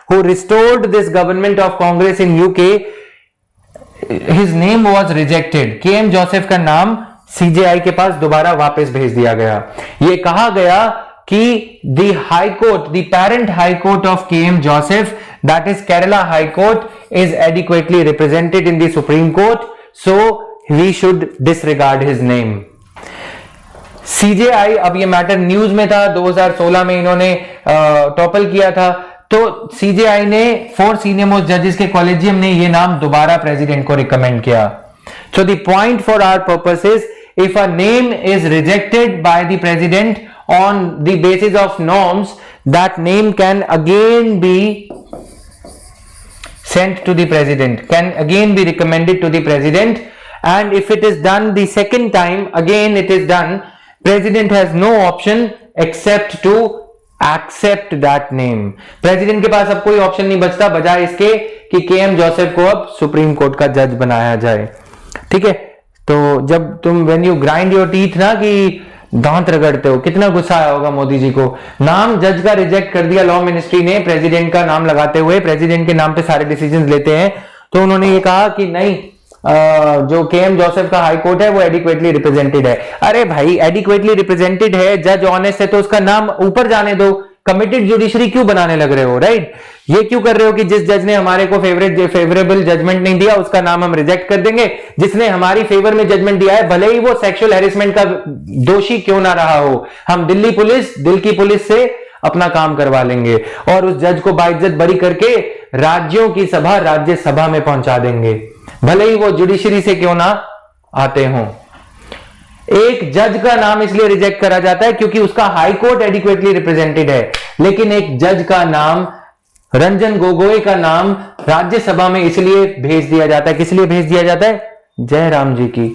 who restored this government of Congress in UK, his name was rejected. KM Joseph का नाम CJI के पास दोबारा वापस भेज दिया गया। ये कहा गया कि the High Court, the parent High Court of KM Joseph, that is Kerala High Court, is adequately represented in the Supreme Court, so we should disregard his name. CJI, अब ये मैटर न्यूज में था, 2016 में इन्होंने topple किया था, तो CJI ने 4 सीनियर मोस्ट जजेस के कॉलेजियम ने ये नाम दोबारा प्रेसिडेंट को रिकमेंड किया। So the point for our purpose is, if a name is rejected by the president on the basis of norms, that name can again be sent to the president, can again be recommended to the president, and if it is done the second time, again it is done, president has no option except to accept that name. president के पास अब कोई option नहीं बचता बजाय इसके कि KM Joseph को अब सुप्रीम कोर्ट का जज बनाया जाए, ठीक है। तो जब तुम when you grind your teeth ना कि दांत रगड़ते हो, कितना गुस्सा आया होगा मोदी जी को। नाम जज का रिजेक्ट कर दिया लॉ मिनिस्ट्री ने, प्रेसिडेंट का नाम लगाते हुए, प्रेसिडेंट के नाम पे सारे डिसीजंस लेते हैं, तो उन्होंने ये कहा कि नहीं, जो केएम जोसेफ का हाई कोर्ट है वो एडिक्वेटली रिप्रेजेंटेड है। अरे भाई, एडिक्वेटली रिप्रेजेंटेड है, जज ऑनेस्ट है, तो उसका नाम ऊपर जाने दो। कमिटेड जुडिशरी क्यों बनाने लग रहे हो, राइट? ये क्यों कर रहे हो कि जिस जज ने हमारे को फेवरेबल जजमेंट नहीं दिया उसका नाम हम रिजेक्ट कर देंगे, जिसने हमारी फेवर में जजमेंट दिया है भले ही वो सेक्सुअल हैरेसमेंट का दोषी क्यों ना रहा हो, हम दिल्ली पुलिस, दिल की पुलिस से अपना काम करवा लेंगे और उस जज को बाइज्जत बरी करके राज्यों की सभा राज्यसभा में पहुंचा देंगे, भले ही वो जुडिशरी से क्यों ना आते हों। एक जज का नाम इसलिए रिजेक्ट करा जाता है क्योंकि उसका हाई कोर्ट एडिक्वेटली रिप्रेजेंटेड है, लेकिन एक जज का नाम, रंजन गोगोई का नाम राज्यसभा में इसलिए भेज दिया जाता है। किस लिए भेज दिया जाता है? जय राम जी की।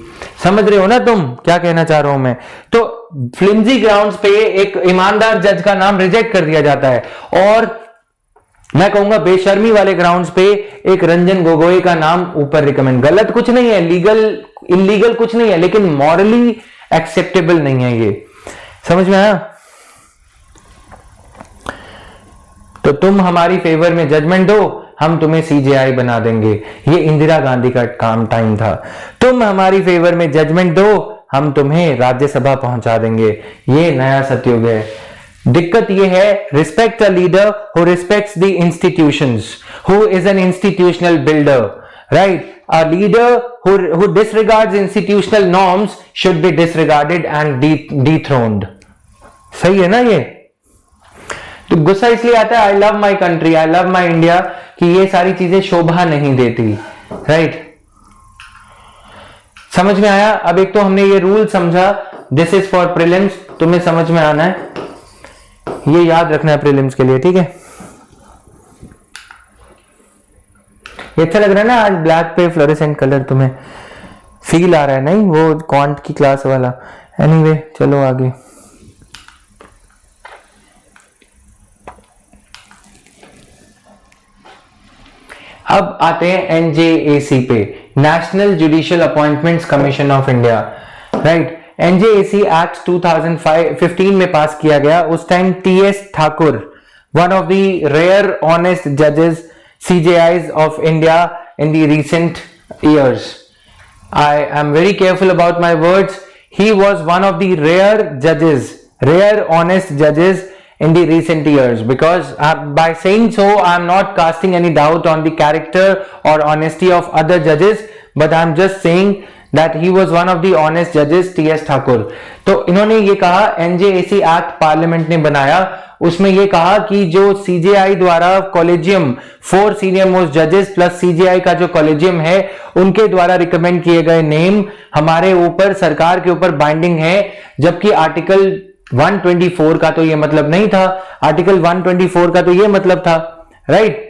समझ रहे हो ना तुम क्या कहना चाह रहा हूं मैं? तो फ्लिमजी ग्राउंड्स पे एक ईमानदार जज का नाम रिजेक्ट कर दिया जाता है और मैं कहूंगा बेशर्मी वाले ग्राउंड्स पे एक रंजन गोगोई का नाम ऊपर रिकमेंड। गलत कुछ नहीं है, लीगल इलीगल कुछ नहीं है, लेकिन मॉरली एक्सेप्टेबल नहीं है। ये समझ में आया? तो तुम हमारी फेवर में जजमेंट दो, हम तुम्हें सीजेआई बना देंगे। ये इंदिरा गांधी का काम टाइम था। तुम हमारी फेवर में जजमेंट दो, हम तुम्हें राज्यसभा पहुंचा देंगे। ये नया सतयुग है। दिक्कत यह है, respect a leader who respects the institutions, who is an institutional builder, right? A leader who disregards institutional norms should be disregarded and dethroned. सही है ना ये? तो गुस्सा इसलिए आता है, I love my country, I love my India, कि ये सारी चीजें शोभा नहीं देती, राइट? समझ में आया? अब एक तो हमने ये रूल समझा, दिस इज फॉर प्रीलिम्स, तुम्हें समझ में आना है, ये याद रखना है प्रीलिम्स के लिए, ठीक है? ये अच्छा लग रहा है ना आज ब्लैक पे फ्लोरेसेंट कलर, तुम्हें फील आ रहा है? नहीं, वो क्वांट की क्लास वाला। एनीवे, चलो आगे। अब आते हैं एनजेएसी पे, national judicial appointments commission of India, right? NJAC act 2015 में पास किया गया। उस time TS Thakur, one of the rare honest जजेस CJIs of India in the recent years. I am very careful about my words. He was one of the rare judges, rare honest judges in the recent years, because by saying so I am not casting any doubt on the character or honesty of other judges, but I am just saying that he was one of the honest judges, T.S. Thakur. तो इन्होंने ये कहा NJAC act parliament ने बनाया, उसमें ये कहा कि जो CJI द्वारा कॉलेजियम 4 सीनियर मोस्ट जजेस प्लस CJI का जो कॉलेजियम है उनके द्वारा रिकमेंड किए गए नेम हमारे ऊपर, सरकार के ऊपर बाइंडिंग है, जबकि आर्टिकल 124 का तो ये मतलब नहीं था। आर्टिकल 124 का तो ये मतलब था, राइट।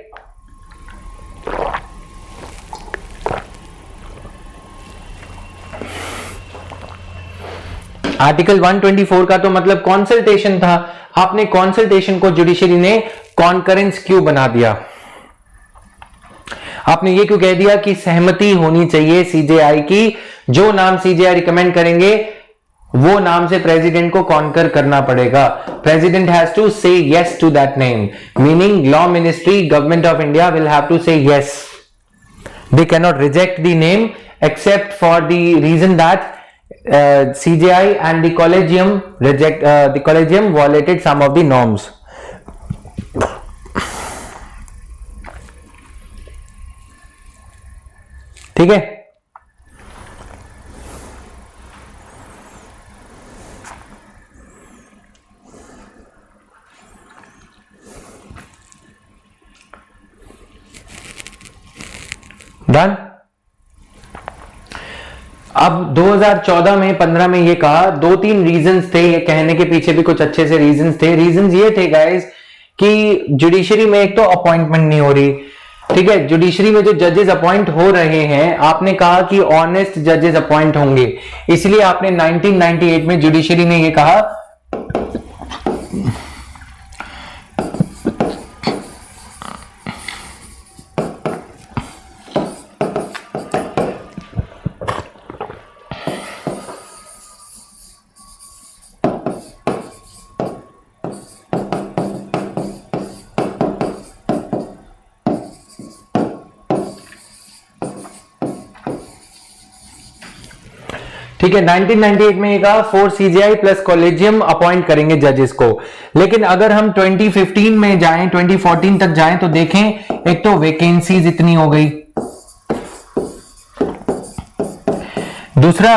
आर्टिकल 124 का तो मतलब कॉन्सल्टेशन था। आपने कॉन्सल्टेशन को जुडिशरी ने कॉन्करेंस क्यों बना दिया? आपने ये क्यों कह दिया कि सहमति होनी चाहिए CJI की, जो नाम CJI रिकमेंड करेंगे वो नाम से प्रेसिडेंट को कॉन्कर करना पड़ेगा। President has to say yes to that name, meaning law ministry, government of India will have to say yes. They can not reject the name except for the reason that CJI and the collegium violated some of the norms. ठीक है, done. अब 2014 में 15 में ये कहा, 2-3 reasons थे, ये कहने के पीछे भी कुछ अच्छे से रीजंस थे। रीजंस ये थे गाइस कि जुडिशरी में एक तो अपॉइंटमेंट नहीं हो रही, ठीक है। जुडिशरी में जो जजेस अपॉइंट हो रहे हैं, आपने कहा कि ऑनेस्ट जजेस अपॉइंट होंगे, इसलिए आपने 1998 में जुडिशरी ने ये कहा ठीक है। 1998 में ये कहा 4 CJI प्लस कॉलेजियम अपॉइंट करेंगे जजेस को। लेकिन अगर हम 2015 में जाएं, 2014 तक जाएं तो देखें, एक तो वैकेंसीज इतनी हो गई, दूसरा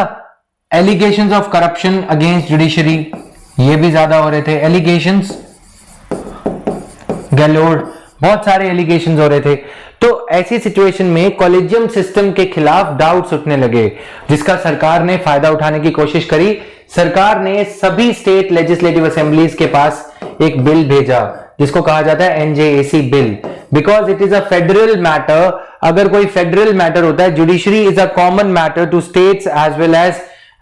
allegations of corruption against judiciary, ये भी ज्यादा हो रहे थे। एलिगेशंस गैलोर, बहुत सारे एलिगेशंस हो रहे थे। तो ऐसी सिचुएशन में कॉलेजियम सिस्टम के खिलाफ डाउट्स उठने लगे, जिसका सरकार ने फायदा उठाने की कोशिश करी। सरकार ने सभी स्टेट लेजिस्लेटिव असेंबलीज के पास एक बिल भेजा जिसको कहा जाता है NJAC bill, because it is a federal matter. अगर कोई फेडरल मैटर होता है, judiciary is a common matter to states as well as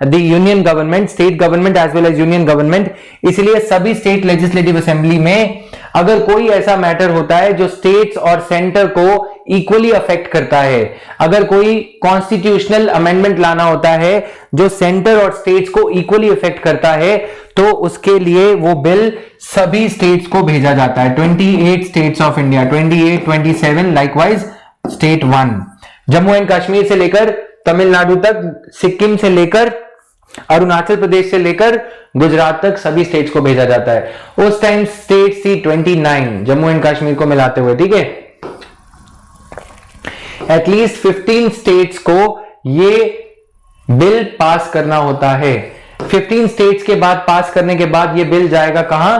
the union government, state government as well as union government. इसलिए सभी स्टेट लेजिस्लेटिव असेंबली में अगर कोई ऐसा मैटर होता है जो स्टेट्स और सेंटर को इक्वली अफेक्ट करता है, अगर कोई कॉन्स्टिट्यूशनल अमेंडमेंट लाना होता है जो सेंटर और स्टेट्स को इक्वली अफेक्ट करता है, तो उसके लिए वो बिल सभी स्टेट्स को भेजा जाता है। 28 states of India, 28, 27, likewise state 1, Jammu and Kashmir से लेकर तमिलनाडु तक, सिक्किम से लेकर अरुणाचल प्रदेश से लेकर गुजरात तक सभी स्टेट्स को भेजा जाता है। उस टाइम स्टेट्स थी 29 जम्मू एंड कश्मीर को मिलाते हुए, ठीक है। एटलीस्ट 15 स्टेट्स को ये बिल पास करना होता है। 15 स्टेट्स के बाद पास करने के बाद ये बिल जाएगा कहां?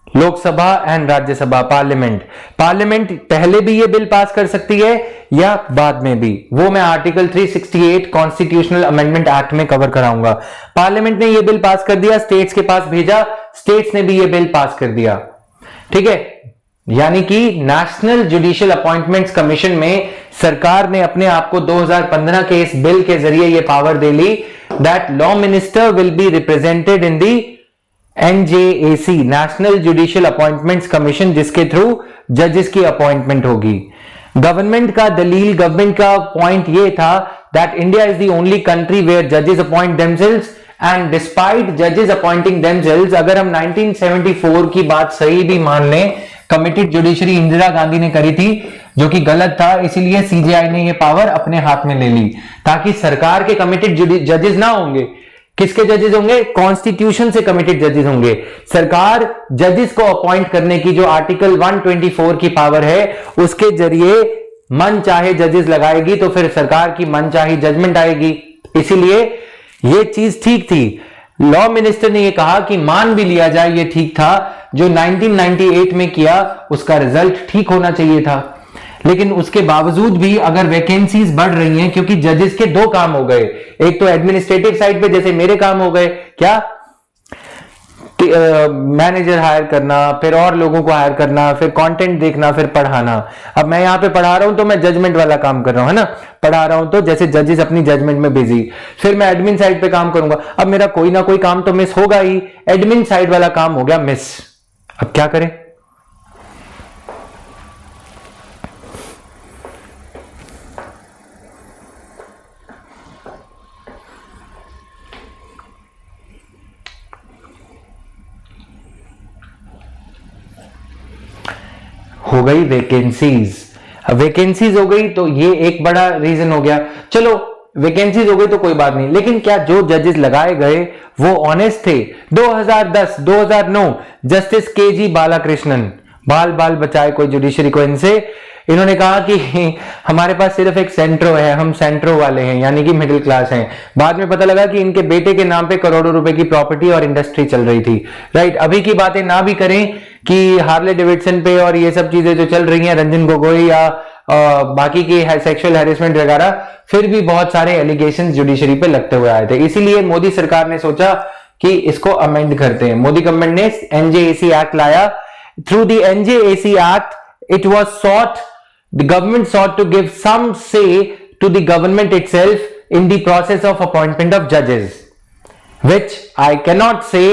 Lok Sabha and Rajya Sabha, parliament. Parliament पहले भी ये बिल पास कर सकती है या बाद में भी, वो मैं आर्टिकल 368 कॉन्स्टिट्यूशनल अमेंडमेंट एक्ट में कवर कराऊंगा। पार्लियामेंट ने ये बिल पास कर दिया, स्टेट्स के पास भेजा, स्टेट्स ने भी ये बिल पास कर दिया, ठीक है। यानी कि नेशनल जुडिशियल अपॉइंटमेंट्स कमीशन में सरकार ने अपने आप को 2015 के इस बिल के जरिए ये पावर दे ली that law minister will be represented in the NJAC, national judicial appointments commission, जिसके थ्रू जजेस की अपॉइंटमेंट होगी। गवर्नमेंट का दलील, गवर्नमेंट का पॉइंट ये था that India is the only country where जजेस अपॉइंट देमसेल्व्स एंड डिस्पाइट जजेस अपॉइंटिंग देमसेल्व्स, अगर हम 1974 की बात सही भी मान लें, कमिटेड जुडिशरी इंदिरा गांधी ने करी थी, जो कि गलत था, इसीलिए CJI ने ये पावर अपने हाथ में ले ली, ताकि सरकार के कमिटेड जजेस ना होंगे, किसके जजेस होंगे? कॉन्स्टिट्यूशन से कमिटेड जजेस होंगे। सरकार जजेस को अपॉइंट करने की जो आर्टिकल 124 की पावर है उसके जरिए मन चाहे जजेस लगाएगी, तो फिर सरकार की मन चाहे जजमेंट आएगी। इसीलिए यह चीज ठीक थी। लॉ मिनिस्टर ने यह कहा कि मान भी लिया जाए ये ठीक था, जो 1998 में किया उसका रिजल्ट ठीक होना चाहिए था। लेकिन उसके बावजूद भी अगर वैकेंसीज बढ़ रही हैं, क्योंकि जजेस के दो काम हो गए, एक तो एडमिनिस्ट्रेटिव साइड पे जैसे मेरे काम हो गए, क्या मैनेजर हायर करना, फिर और लोगों को हायर करना, फिर कंटेंट देखना, फिर पढ़ाना। अब मैं यहां पे पढ़ा रहा हूं तो मैं जजमेंट वाला काम कर रहा हूं, है ना, पढ़ा रहा हूं तो जैसे जजेस अपनी जजमेंट में बिजी, फिर मैं एडमिन साइड पे काम करूंगा। अब मेरा कोई ना कोई काम तो मिस होगा ही, एडमिन साइड वाला काम हो गया मिस। अब क्या करें? हो गई वैकेंसीज। अब वैकेंसीज हो गई तो ये एक बड़ा रीजन हो गया। चलो वैकेंसीज हो गई तो कोई बात नहीं, लेकिन क्या जो जजेस लगाए गए वो ऑनेस्ट थे? 2010 2009 जस्टिस केजी बालाकृष्णन, बाल बाल बचाए कोई जुडिशरी को इनसे, इन्होंने कहा कि हमारे पास सिर्फ एक सेंट्रो है, हम सेंट्रो वाले हैं, यानी कि मिडिल क्लास हैं। बाद में पता लगा कि इनके बेटे के नाम पे करोड़ों रुपए की प्रॉपर्टी और इंडस्ट्री चल रही थी। राइट, अभी की बातें ना भी करें कि हार्ले डेविडसन पे और ये सब चीजें जो चल रही हैं, रंजन गोगोई या बाकी की सेक्सुअल हैरेसमेंट वगैरह, फिर भी बहुत सारे एलिगेशन जुडिशरी पे लगते हुए आए थे। इसीलिए मोदी सरकार ने सोचा कि इसको अमेंड करते हैं। मोदी गवर्नमेंट ने एनजेएसी एक्ट लाया। Through the NJAC act it was sought, the government sought to give some say to the government itself in the process of appointment of judges, which I cannot say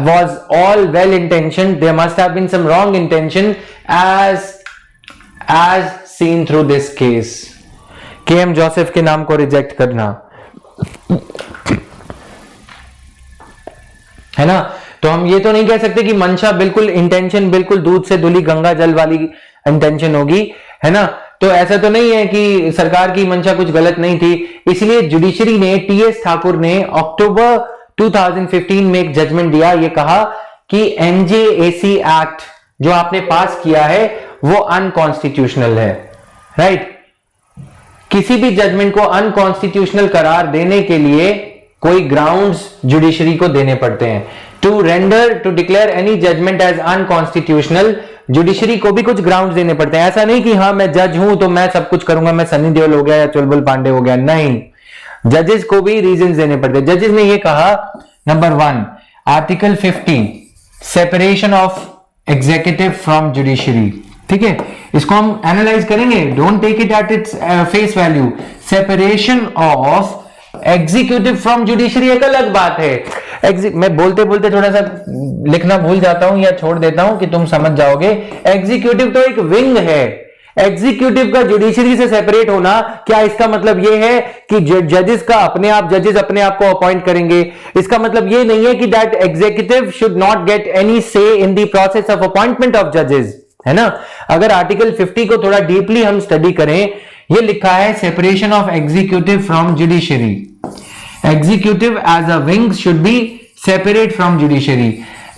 was all well intentioned. There must have been some wrong intention as seen through this case. KM Joseph के नाम को reject करना, है ना। तो हम ये तो नहीं कह सकते कि मंशा बिल्कुल इंटेंशन बिल्कुल दूध से धुली गंगा जल वाली इंटेंशन होगी, है ना। तो ऐसा तो नहीं है कि सरकार की मंशा कुछ गलत नहीं थी। इसलिए जुडिशरी ने, टीएस ठाकुर ने अक्टूबर 2015 में एक जजमेंट दिया। ये कहा कि एनजेएसी एक्ट जो आपने पास किया है वो अनकॉन्स्टिट्यूशनल है। राइट, किसी भी जजमेंट को अनकॉन्स्टिट्यूशनल करार देने के लिए कोई ग्राउंड्स जुडिशरी को देने पड़ते हैं। To render, to declare any judgment as unconstitutional, judiciary को भी कुछ ग्राउंड्स देने पड़ते हैं। ऐसा नहीं कि हाँ मैं जज हूं तो मैं सब कुछ करूंगा, मैं सनी देओल हो गया या चुलबुल पांडे हो गया, नहीं, जजेस को भी रीजंस देने पड़ते हैं। जजेस ने ये कहा, number 1 article 50 separation of executive from judiciary. ठीक है, इसको हम एनालाइज करेंगे, don't take it at its face value. Separation of executive from judiciary एक अलग बात है। मैं बोलते बोलते थोड़ा सा लिखना भूल जाता हूं या छोड़ देता हूं कि तुम समझ जाओगे। एग्जीक्यूटिव तो एक विंग है। एग्जीक्यूटिव का जुडिशरी से सेपरेट होना, क्या इसका मतलब यह है कि जजेस का जजेस अपने आप को अपॉइंट करेंगे? इसका मतलब यह नहीं है कि that executive should not get any say in the process of appointment of जजेस, है ना। अगर आर्टिकल 50 को थोड़ा डीपली हम स्टडी करें, ये लिखा है separation of executive from judiciary. Executive as a wing should be separate from judiciary.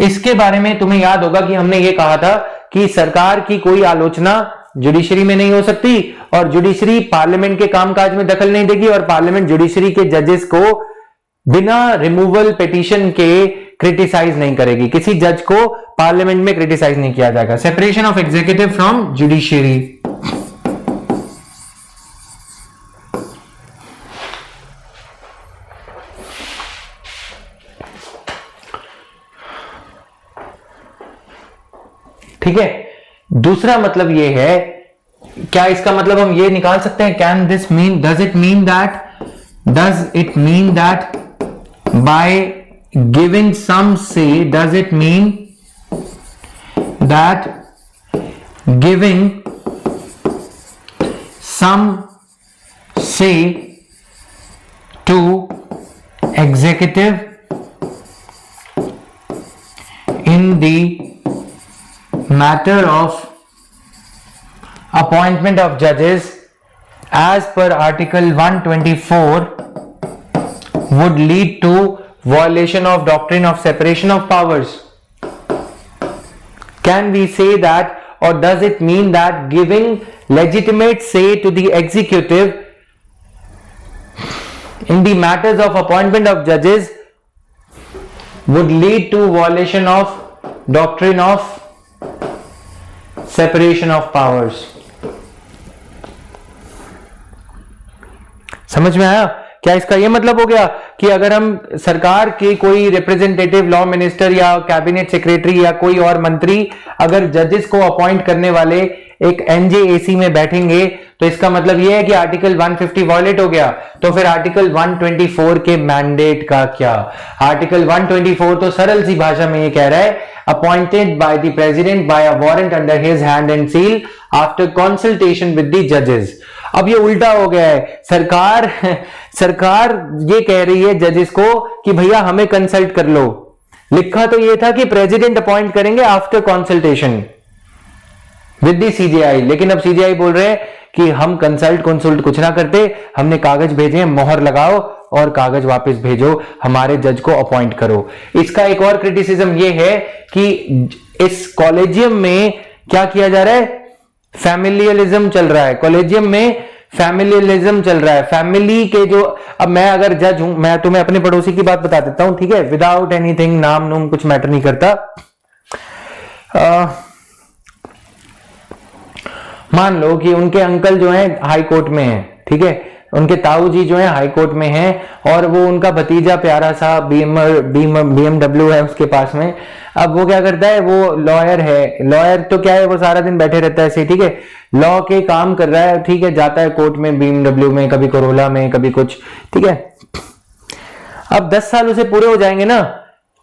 इसके बारे में तुम्हें याद होगा कि हमने ये कहा था कि सरकार की कोई आलोचना जुडिशरी में नहीं हो सकती और जुडिशरी पार्लियामेंट के कामकाज में दखल नहीं देगी और पार्लियामेंट जुडिशरी के जजेस को बिना रिमूवल पिटीशन के क्रिटिसाइज नहीं करेगी। किसी जज को पार्लियामेंट में क्रिटिसाइज नहीं किया जाएगा। Separation of executive from judiciary. ठीक है, दूसरा मतलब ये है, क्या इसका मतलब हम ये निकाल सकते हैं, can this mean, does it mean that by giving some say, does it mean that giving some say to executive in the matter of appointment of judges as per article 124 would lead to violation of doctrine of separation of powers? Can we say that, or does it mean that giving legitimate say to the executive in the matters of appointment of judges would lead to violation of doctrine of separation of powers? समझ में आया? क्या इसका ये मतलब हो गया कि अगर हम सरकार के कोई रिप्रेजेंटेटिव, लॉ मिनिस्टर या कैबिनेट सेक्रेटरी या कोई और मंत्री अगर जजेस को अपॉइंट करने वाले एक एनजेएसी में बैठेंगे तो इसका मतलब यह है कि आर्टिकल 150 वॉयलेट हो गया? तो फिर आर्टिकल 124 के मैंडेट का क्या? आर्टिकल 124 तो सरल सी भाषा में ये कह रहा है, appointed by the president bye a warrant under his hand and seal after consultation with the जजेस। अब ये उल्टा हो गया है, सरकार ये कह रही है जजेस को कि भैया हमें कंसल्ट कर लो। लिखा तो ये था कि प्रेसिडेंट अपॉइंट करेंगे after consultation with the CJI, लेकिन अब सीजेआई बोल रहे हैं कि हम कंसल्ट कुछ ना करते, हमने कागज भेजे, मोहर लगाओ और कागज वापस भेजो, हमारे जज को अपॉइंट करो। इसका एक और क्रिटिसिज्म ये है कि इस कॉलेजियम में क्या किया जा रहा है? फैमिलियलिज्म चल रहा है। कॉलेजियम में फैमिलियलिज्म चल रहा है। फैमिली के जो, अब मैं अगर जज हूं, मैं तुम्हें अपने पड़ोसी की बात बता देता हूं, ठीक है, विदाउट एनीथिंग, नाम नूम कुछ मैटर नहीं करता। मान लो कि उनके अंकल जो हैं हाई कोर्ट में हैं, ठीक है, उनके ताऊ जी जो हैं हाई कोर्ट में हैं और वो उनका भतीजा प्यारा सा BMW है उसके पास में। अब वो क्या करता है? वो लॉयर है। लॉयर तो क्या है, वो सारा दिन बैठे रहता है ऐसे, ठीक है, लॉ के काम कर रहा है, ठीक है, जाता है कोर्ट में BMW में, कभी कोरोला में, कभी कुछ, ठीक है। अब 10 साल उसे पूरे हो जाएंगे ना,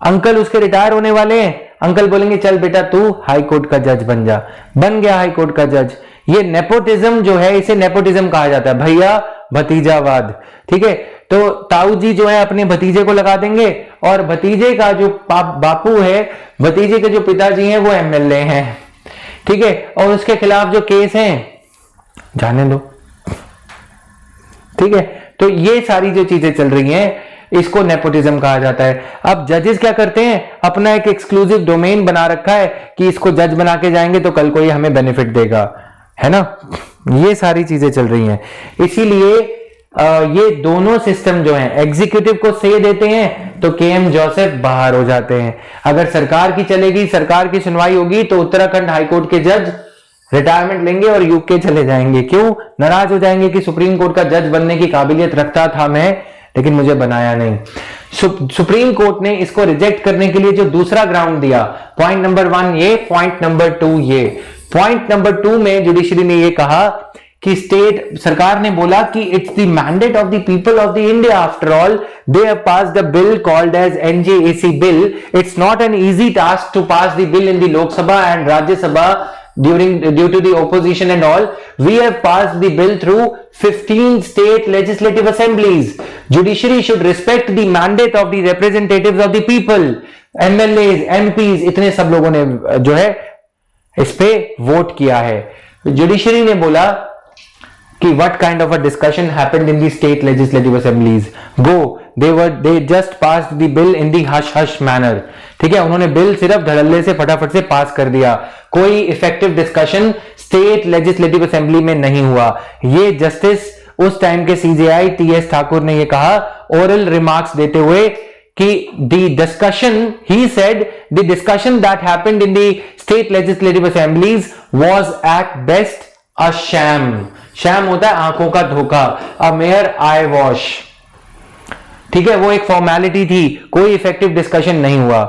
अंकल उसके रिटायर होने वाले हैं, अंकल बोलेंगे चल बेटा तू हाई कोर्ट का जज बन जा। बन गया हाई कोर्ट का जज। ये नेपोटिज्म जो है, इसे नेपोटिज्म कहा जाता है, भैया भतीजावाद, ठीक है। तो ताऊ जी जो है अपने भतीजे को लगा देंगे और भतीजे का जो बापू है, भतीजे के जो पिताजी हैं वो एमएलए हैं, ठीक है, और उसके खिलाफ जो केस हैं जाने दो, ठीक है। तो ये सारी जो चीजें चल रही हैं इसको नेपोटिज्म कहा जाता है। अब जजेस क्या करते हैं? अपना एक एक्सक्लूसिव डोमेन बना रखा है कि इसको जज बना के जाएंगे तो कल को ये हमें बेनिफिट देगा, है ना। ये सारी चीजें चल रही हैं। इसीलिए ये दोनों सिस्टम जो हैं, एग्जीक्यूटिव को से देते हैं तो केएम जोसेफ बाहर हो जाते हैं। अगर सरकार की चलेगी, सरकार की सुनवाई होगी तो उत्तराखंड हाईकोर्ट के जज रिटायरमेंट लेंगे और यूके चले जाएंगे। क्यों? नाराज हो जाएंगे कि सुप्रीम कोर्ट का जज बनने की काबिलियत रखता था मैं, लेकिन मुझे बनाया नहीं। सुप्रीम कोर्ट ने इसको रिजेक्ट करने के लिए जो दूसरा ग्राउंड दिया, पॉइंट नंबर 1 ये, पॉइंट नंबर 2 ये। पॉइंट नंबर 2 में जुडिशरी ने ये कहा कि स्टेट सरकार ने बोला कि it's the mandate of the people of the India, after all they have passed the bill called as NJAC bill. It's not an easy task to pass the bill in the Lok Sabha and Rajya Sabha due to the opposition and all. We have passed the bill through 15 state legislative assemblies. Judiciary should respect the mandate of the representatives of the people, MLAs, MPs, इतने सब लोगों ने जो है इस पे vote किया है। जुडिशरी ने बोला कि what kind of a discussion happened in the state legislative assemblies? Go, they just passed the bill in the hush hush manner. ठीक है, उन्होंने बिल सिर्फ धड़ल्ले से फटाफट से पास कर दिया, कोई effective discussion state legislative assembly में नहीं हुआ। ये जस्टिस उस टाइम के सीजेआई टीएस ठाकुर ने ये कहा ओरल रिमार्क्स देते हुए कि the discussion, he said the discussion that happened in the state legislative assemblies was at best a sham. Sham होता है आंखों का धोखा, अ मेयर आई वॉश, ठीक है, वो एक फॉर्मेलिटी थी, कोई इफेक्टिव डिस्कशन नहीं हुआ।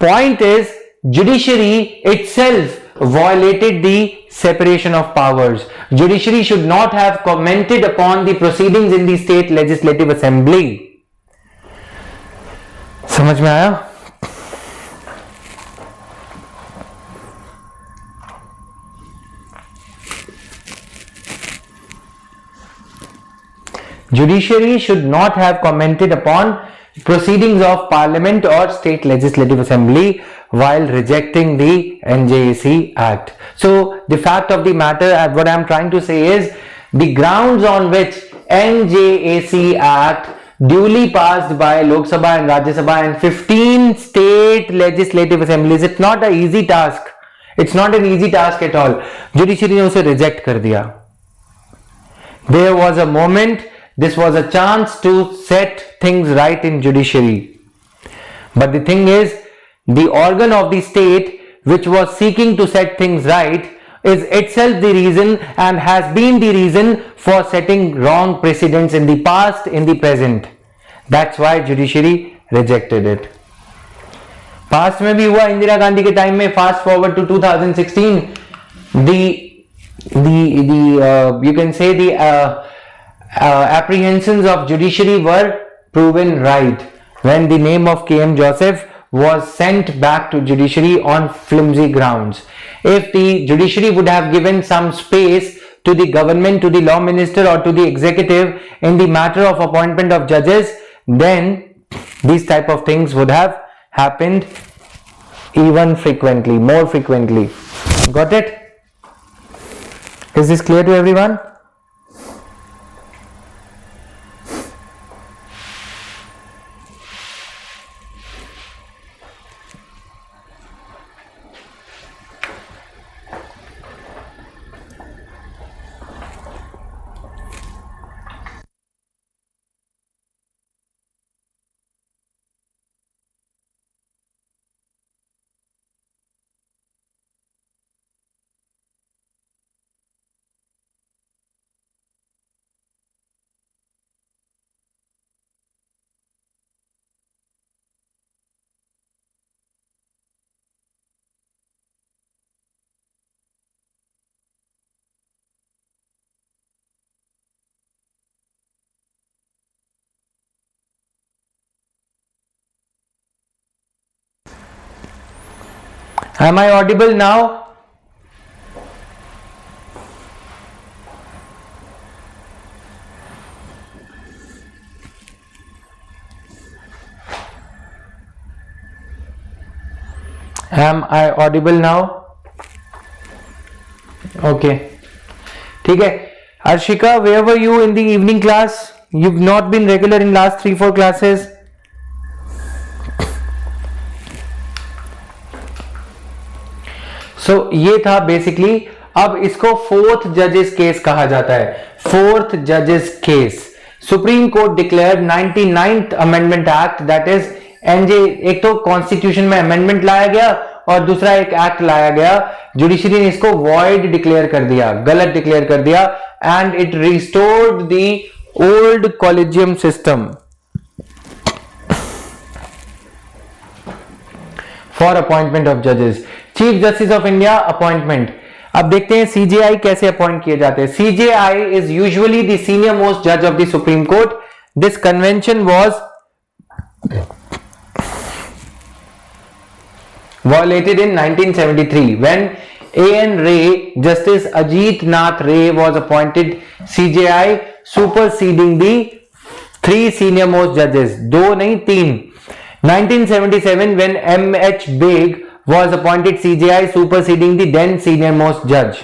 Point is judiciary itself violated the separation of powers. Judiciary should not have commented upon the proceedings in the state legislative assembly. समझ में आया? Judiciary should not have commented upon proceedings of parliament or state legislative assembly while rejecting the NJAC Act. So the fact of the matter, what I am trying to say is the grounds on which NJAC Act duly passed by Lok Sabha and Rajya Sabha and 15 state legislative assemblies. It's not an easy task. It's not an easy task at all. Judiciary ने उसे reject कर दिया. There was a moment, this was a chance to set things right in judiciary. But the thing is, the organ of the state which was seeking to set things right is itself the reason and has been the reason for setting wrong precedents in the past, in the present. That's why judiciary rejected it. Past में भी हुआ इंदिरा गांधी के time में. Fast forward to 2016, you can say the apprehensions of judiciary were proven right when the name of KM Joseph was sent back to judiciary on flimsy grounds. If the judiciary would have given some space to the government, to the law minister or to the executive in the matter of appointment of judges, then these type of things would have happened even frequently, more frequently. Got it? Is this clear to everyone? Am I audible now? Am I audible now? Okay. ठीक है. Arshika, where were you in the evening class? You've not been regular in last 3-4 classes. So ये था basically. अब इसको fourth जजेस case कहा जाता है. फोर्थ जजेस case. Supreme court declared 99th amendment act, that is NJ. एक तो कॉन्स्टिट्यूशन में अमेंडमेंट लाया गया और दूसरा एक एक्ट लाया गया. जुडिशरी ने इसको वॉइड डिक्लेयर कर दिया, गलत डिक्लेयर कर दिया, and it restored the old collegium system for appointment of जजेस. Chief justice of India appointment. अब देखते हैं सीजेआई कैसे अपॉइंट किए जाते हैं. CJI is usually the senior most जज of the supreme court. This convention was violated in 1973 when A.N. Ray, Justice Ajit Nath Ray was appointed CJI, superseding the 3 senior most judges. 2 नहीं 3. 1977 when M.H. Beg was appointed CJI, superseding the then senior most judge.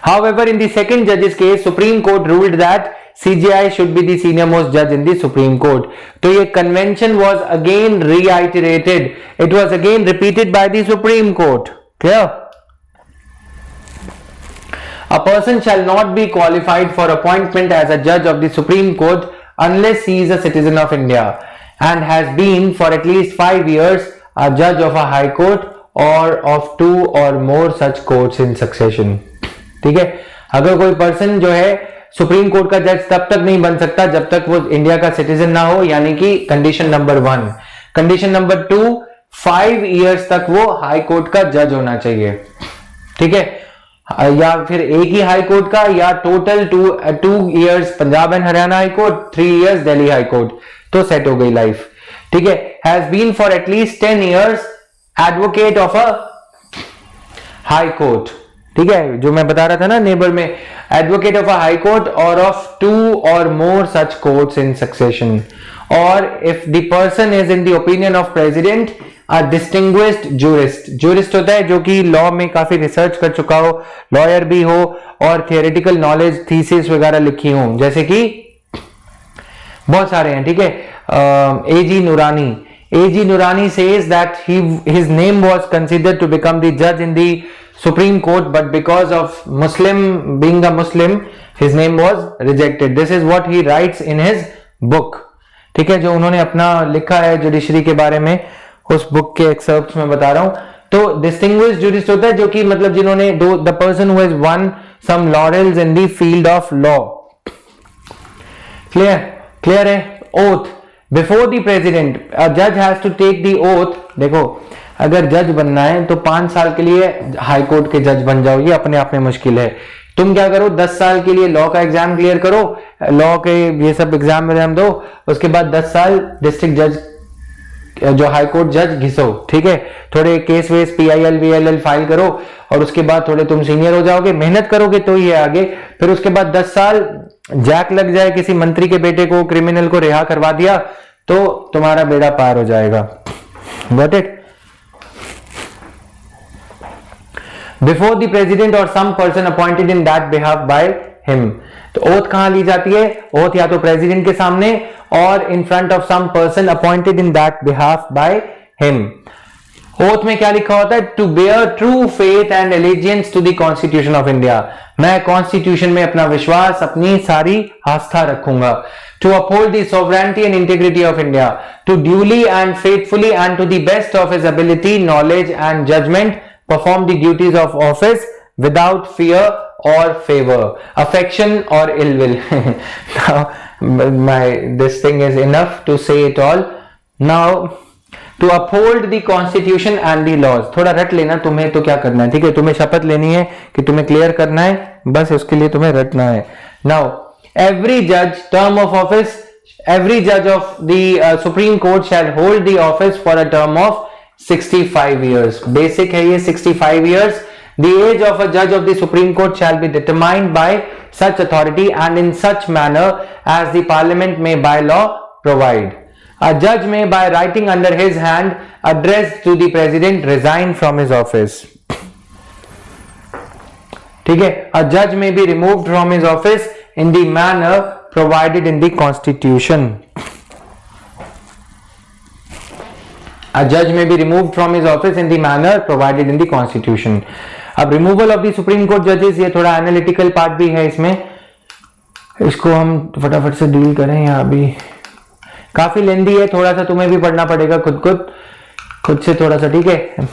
However, in the second judge's case, Supreme Court ruled that CJI should be the senior most judge in the Supreme Court. So, ये convention was again reiterated. It was again repeated by the Supreme Court. Clear? A person shall not be qualified for appointment as a judge of the Supreme Court unless he is a citizen of India and has been for at least 5 years a judge of a high court or of 2 or more such courts in succession. ठीक है. अगर कोई person जो है supreme court का जज तब तक नहीं बन सकता जब तक वो इंडिया का सिटीजन ना हो, यानी कि condition number 1. Condition number 2, 5 years तक वो हाई कोर्ट का जज होना चाहिए. ठीक है. या फिर एक ही हाई कोर्ट का, या total 2 years Punjab and Haryana high court, 3 years Delhi high court, तो सेट हो गई लाइफ. ठीक है. Has been for at least 10 years advocate of a high court. ठीक है, जो मैं बता रहा था ना नेबर में, advocate of a high court और ऑफ 2 और मोर सच कोर्ट्स इन सक्सेशन. और if the person is in the opinion of president a distinguished jurist. Jurist होता है जो कि लॉ में काफी रिसर्च कर चुका हो, लॉयर भी हो और थियोरेटिकल नॉलेज, थीसिस वगैरह लिखी हो. जैसे कि बहुत सारे हैं, ठीक है। एजी नूरानी says that his name was considered to become the judge in the Supreme Court, but because of being a Muslim, his name was rejected. This is what he writes in his book, ठीक है, जो उन्होंने अपना लिखा है judiciary के बारे में, उस बुक के एक्सर्प्ट्स में बता रहा हूं। तो डिस्टिंग्विश्ड जुरिस्ट होता है जो कि मतलब जिन्होंने the person who has won some laurels in the field of law. Clear है। Oath before the president a जज has to take the oath. देखो अगर जज बनना है तो 5 साल के लिए हाई कोर्ट के जज बन जाओ, ये अपने आप में मुश्किल है। तुम क्या करो, 10 साल के लिए लॉ का एग्जाम क्लियर करो, लॉ के ये सब एग्जाम दो, उसके बाद 10 साल डिस्ट्रिक्ट जज जो हाई कोर्ट जज घिसो, ठीक है। थोड़े केस वेस PIL VLL फाइल करो और उसके बाद थोड़े तुम सीनियर हो जाओगे, मेहनत करोगे तो ही है आगे। फिर उसके बाद 10 साल जैक लग जाए, किसी मंत्री के बेटे को, क्रिमिनल को रिहा करवा दिया तो तुम्हारा बेड़ा पार हो जाएगा। Got it. Before the president और some person appointed in that behalf by him. तो ओथ कहां ली जाती है? ओथ या तो प्रेसिडेंट के सामने और in front of some person appointed in that behalf by him. Oath में क्या लिखा होता है? To bear true faith and allegiance to the constitution of India. मैं कॉन्स्टिट्यूशन में अपना विश्वास, अपनी सारी आस्था रखूंगा। To uphold the sovereignty and integrity of India, to duly and faithfully and to the best of his ability, knowledge and judgment perform the duties of office without fear or favor, affection or ill will. Now this thing is enough to say it all. Now to uphold the constitution and the laws. थोड़ा रट लेना तुम्हें, तो क्या करना है, ठीक है, तुम्हें शपथ लेनी है कि तुम्हें क्लियर करना है, बस उसके लिए तुम्हें रटना है। Now every judge term of office, every judge of the Supreme Court shall hold the office for a term of 65 years. Basic है ये 65 years. The age of a judge of the Supreme Court shall be determined by such authority and in such manner as the Parliament may by law provide. A judge may by writing under his hand address to the President resign from his office. ठीक है। A judge may be removed from his office in the manner provided in the Constitution. A judge may be removed from his office in the manner provided in the Constitution. अब removal of the Supreme Court judges, ये थोड़ा analytical part भी है इसमें, इसको हम फटाफट से डील करें। यहाँ भी काफी लेंदी है, थोड़ा सा तुम्हें भी पढ़ना पड़ेगा खुद से थोड़ा सा, ठीक है।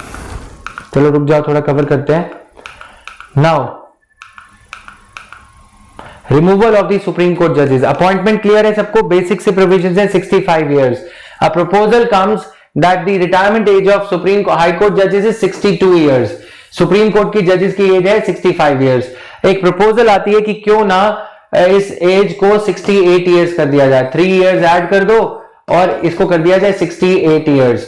चलो रुक जाओ, थोड़ा कवर करते हैं। Now removal of the supreme court जजेस, अपॉइंटमेंट क्लियर है सबको, बेसिक से प्रोविजन है 65 years. A proposal comes that the retirement age of Supreme High Court judges is 62 years. Supreme court की जजेस की एज है 65 years. एक प्रपोजल आती है कि क्यों ना इस एज को 68 years कर दिया जाए, 3 years ऐड कर दो और इसको कर दिया जाए 68 years.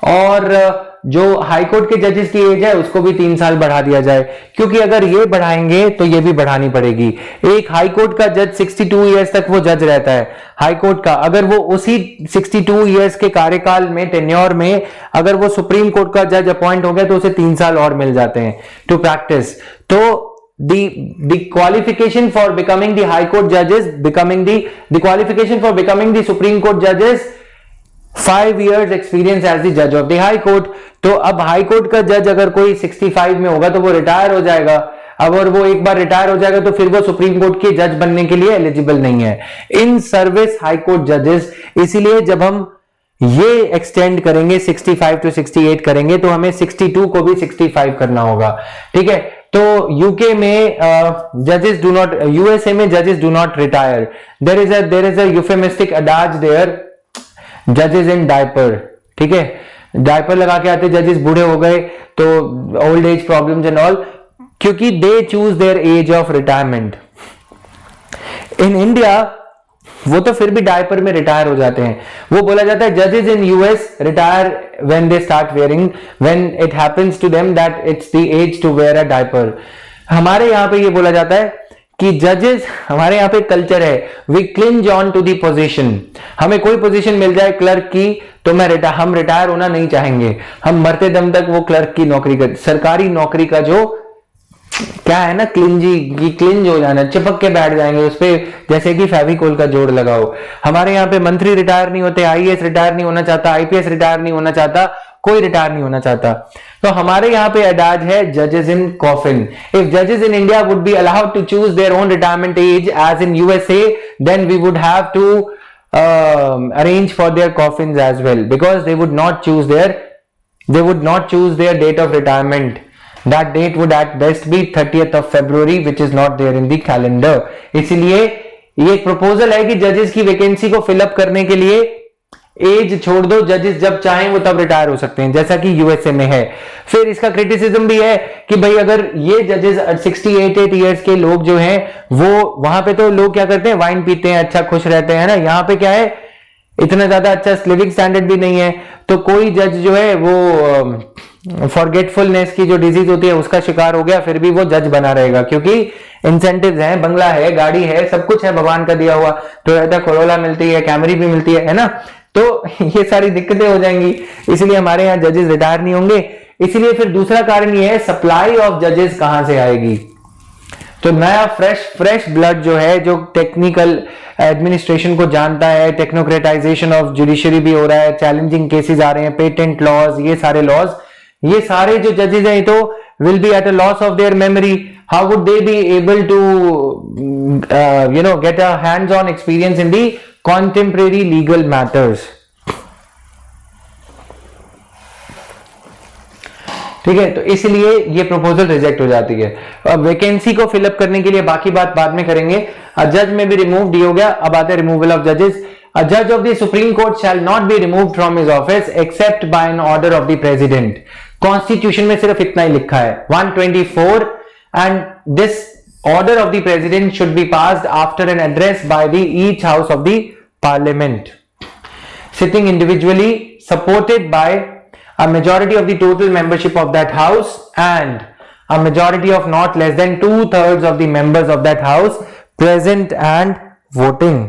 और जो हाई कोर्ट के जजेस की एज है उसको भी 3 साल बढ़ा दिया जाए, क्योंकि अगर ये बढ़ाएंगे तो ये भी बढ़ानी पड़ेगी। एक हाई कोर्ट का जज 62 इयर्स तक वो जज रहता है हाई कोर्ट का, अगर वो उसी 62 इयर्स के कार्यकाल में, टेन्योर में, अगर वो सुप्रीम कोर्ट का जज अपॉइंट हो गया तो उसे 3 साल और मिल जाते हैं टू प्रैक्टिस। तो the qualification for becoming the high court judges, the qualification for becoming the Supreme Court judges 5 years experience as the judge of the high court. तो अब हाई कोर्ट का जज अगर कोई 65 में होगा तो वो रिटायर हो जाएगा। अब और वो एक बार रिटायर हो जाएगा तो फिर वो सुप्रीम कोर्ट के जज बनने के लिए एलिजिबल नहीं है। इन सर्विस हाई कोर्ट जजेस, इसीलिए जब हम ये एक्सटेंड करेंगे 65 to 68 करेंगे तो हमें 62 को भी 65 करना होगा, ठीक है। तो यूके में जजेस डू नॉट, यूएसए में जजेस do not retire. There is a यूफेमिस्टिक अडाज there, जजेस इन डायपर, ठीक है, डायपर लगा के आते, जजेस बूढ़े हो गए तो old age problems and all, क्योंकि they choose their age of retirement. In India वो तो फिर भी डायपर में रिटायर हो जाते हैं। वो बोला जाता है जजेस in US retire when they start wearing, when it happens to them that it's the age to wear a diaper. हमारे यहां पे ये बोला जाता है कि जजेस, हमारे यहाँ पे कल्चर है, we cling on to the position. हमें कोई पोजीशन मिल जाए क्लर्क की तो हम रिटायर होना नहीं चाहेंगे, हम मरते दम तक वो क्लर्क की नौकरी कर, सरकारी नौकरी का जो क्या है ना, क्लिंजी, ये क्लिंज हो जाना, चिपक के बैठ जाएंगे उस पे, जैसे कि फेविकोल का जोड़ लगाओ। हमारे यहाँ पे मंत्री रिटायर नहीं होते, आईएएस रिटायर नहीं होना चाहता, आईपीएस रिटायर नहीं होना चाहता, कोई रिटायर नहीं होना चाहता। तो हमारे यहाँ पे अडाज है जजेस इन कॉफिन। इफ जजेस in India would be allowed to choose their own retirement age as in USA, then we would have to arrange for their coffins as well, because they would not choose their date of retirement. That date would at best be 30th of February, which is not there in the calendar. इसलिए ये एक proposal है कि जजेस की vacancy को fill up करने के लिए एज छोड़ दो, जजेस जब चाहें वो तब रिटायर हो सकते हैं, जैसा कि यूएसए में है। फिर इसका क्रिटिसिज्म भी है कि भाई अगर ये जजेस 68 ईयर्स के लोग जो हैं, वो वहां पे तो लोग क्या करते हैं, वाइन पीते हैं, अच्छा खुश रहते हैं ना, यहाँ पे क्या है, इतना ज्यादा अच्छा लिविंग स्टैंडर्ड भी नहीं है। तो कोई जज जो है वो फॉरगेटफुलनेस की जो डिजीज होती है उसका शिकार हो गया, फिर भी वो जज बना रहेगा, क्योंकि इंसेंटिव्स हैं, बंगला है, गाड़ी है, सब कुछ है भगवान का दिया हुआ, टोयोटा कोरोला मिलती है, कैमरी भी मिलती है ना। तो ये सारी दिक्कतें हो जाएंगी, इसलिए हमारे यहाँ जजेस रिटायर नहीं होंगे। इसलिए फिर दूसरा कारण ये है, सप्लाई ऑफ जजेस कहां से आएगी। तो नया फ्रेश ब्लड जो है, जो टेक्निकल एडमिनिस्ट्रेशन को जानता है, टेक्नोक्रेटाइजेशन ऑफ जुडिशरी भी हो रहा है, चैलेंजिंग केसेस आ रहे हैं, पेटेंट लॉज, ये सारे जो जजेस हैं तो will be at a loss of their memory. How would they be able to get a hands on experience in the contemporary legal matters. ठीक है, तो इसलिए ये प्रपोजल रिजेक्ट हो जाती है। अब वैकेंसी को फिलअप करने के लिए बाकी बात बाद में करेंगे। जज में भी रिमूव डी हो गया, अब आते हैं रिमूवल ऑफ जजेस। A judge of the Supreme Court shall not be removed from his office except by an order of the president. Constitution में सिर्फ इतना ही लिखा है 124, and this order of the president should be passed after an address by the each house of the parliament, sitting individually, supported by a majority of the total membership of that house and a majority of not less than 2/3 of the members of that house present and voting.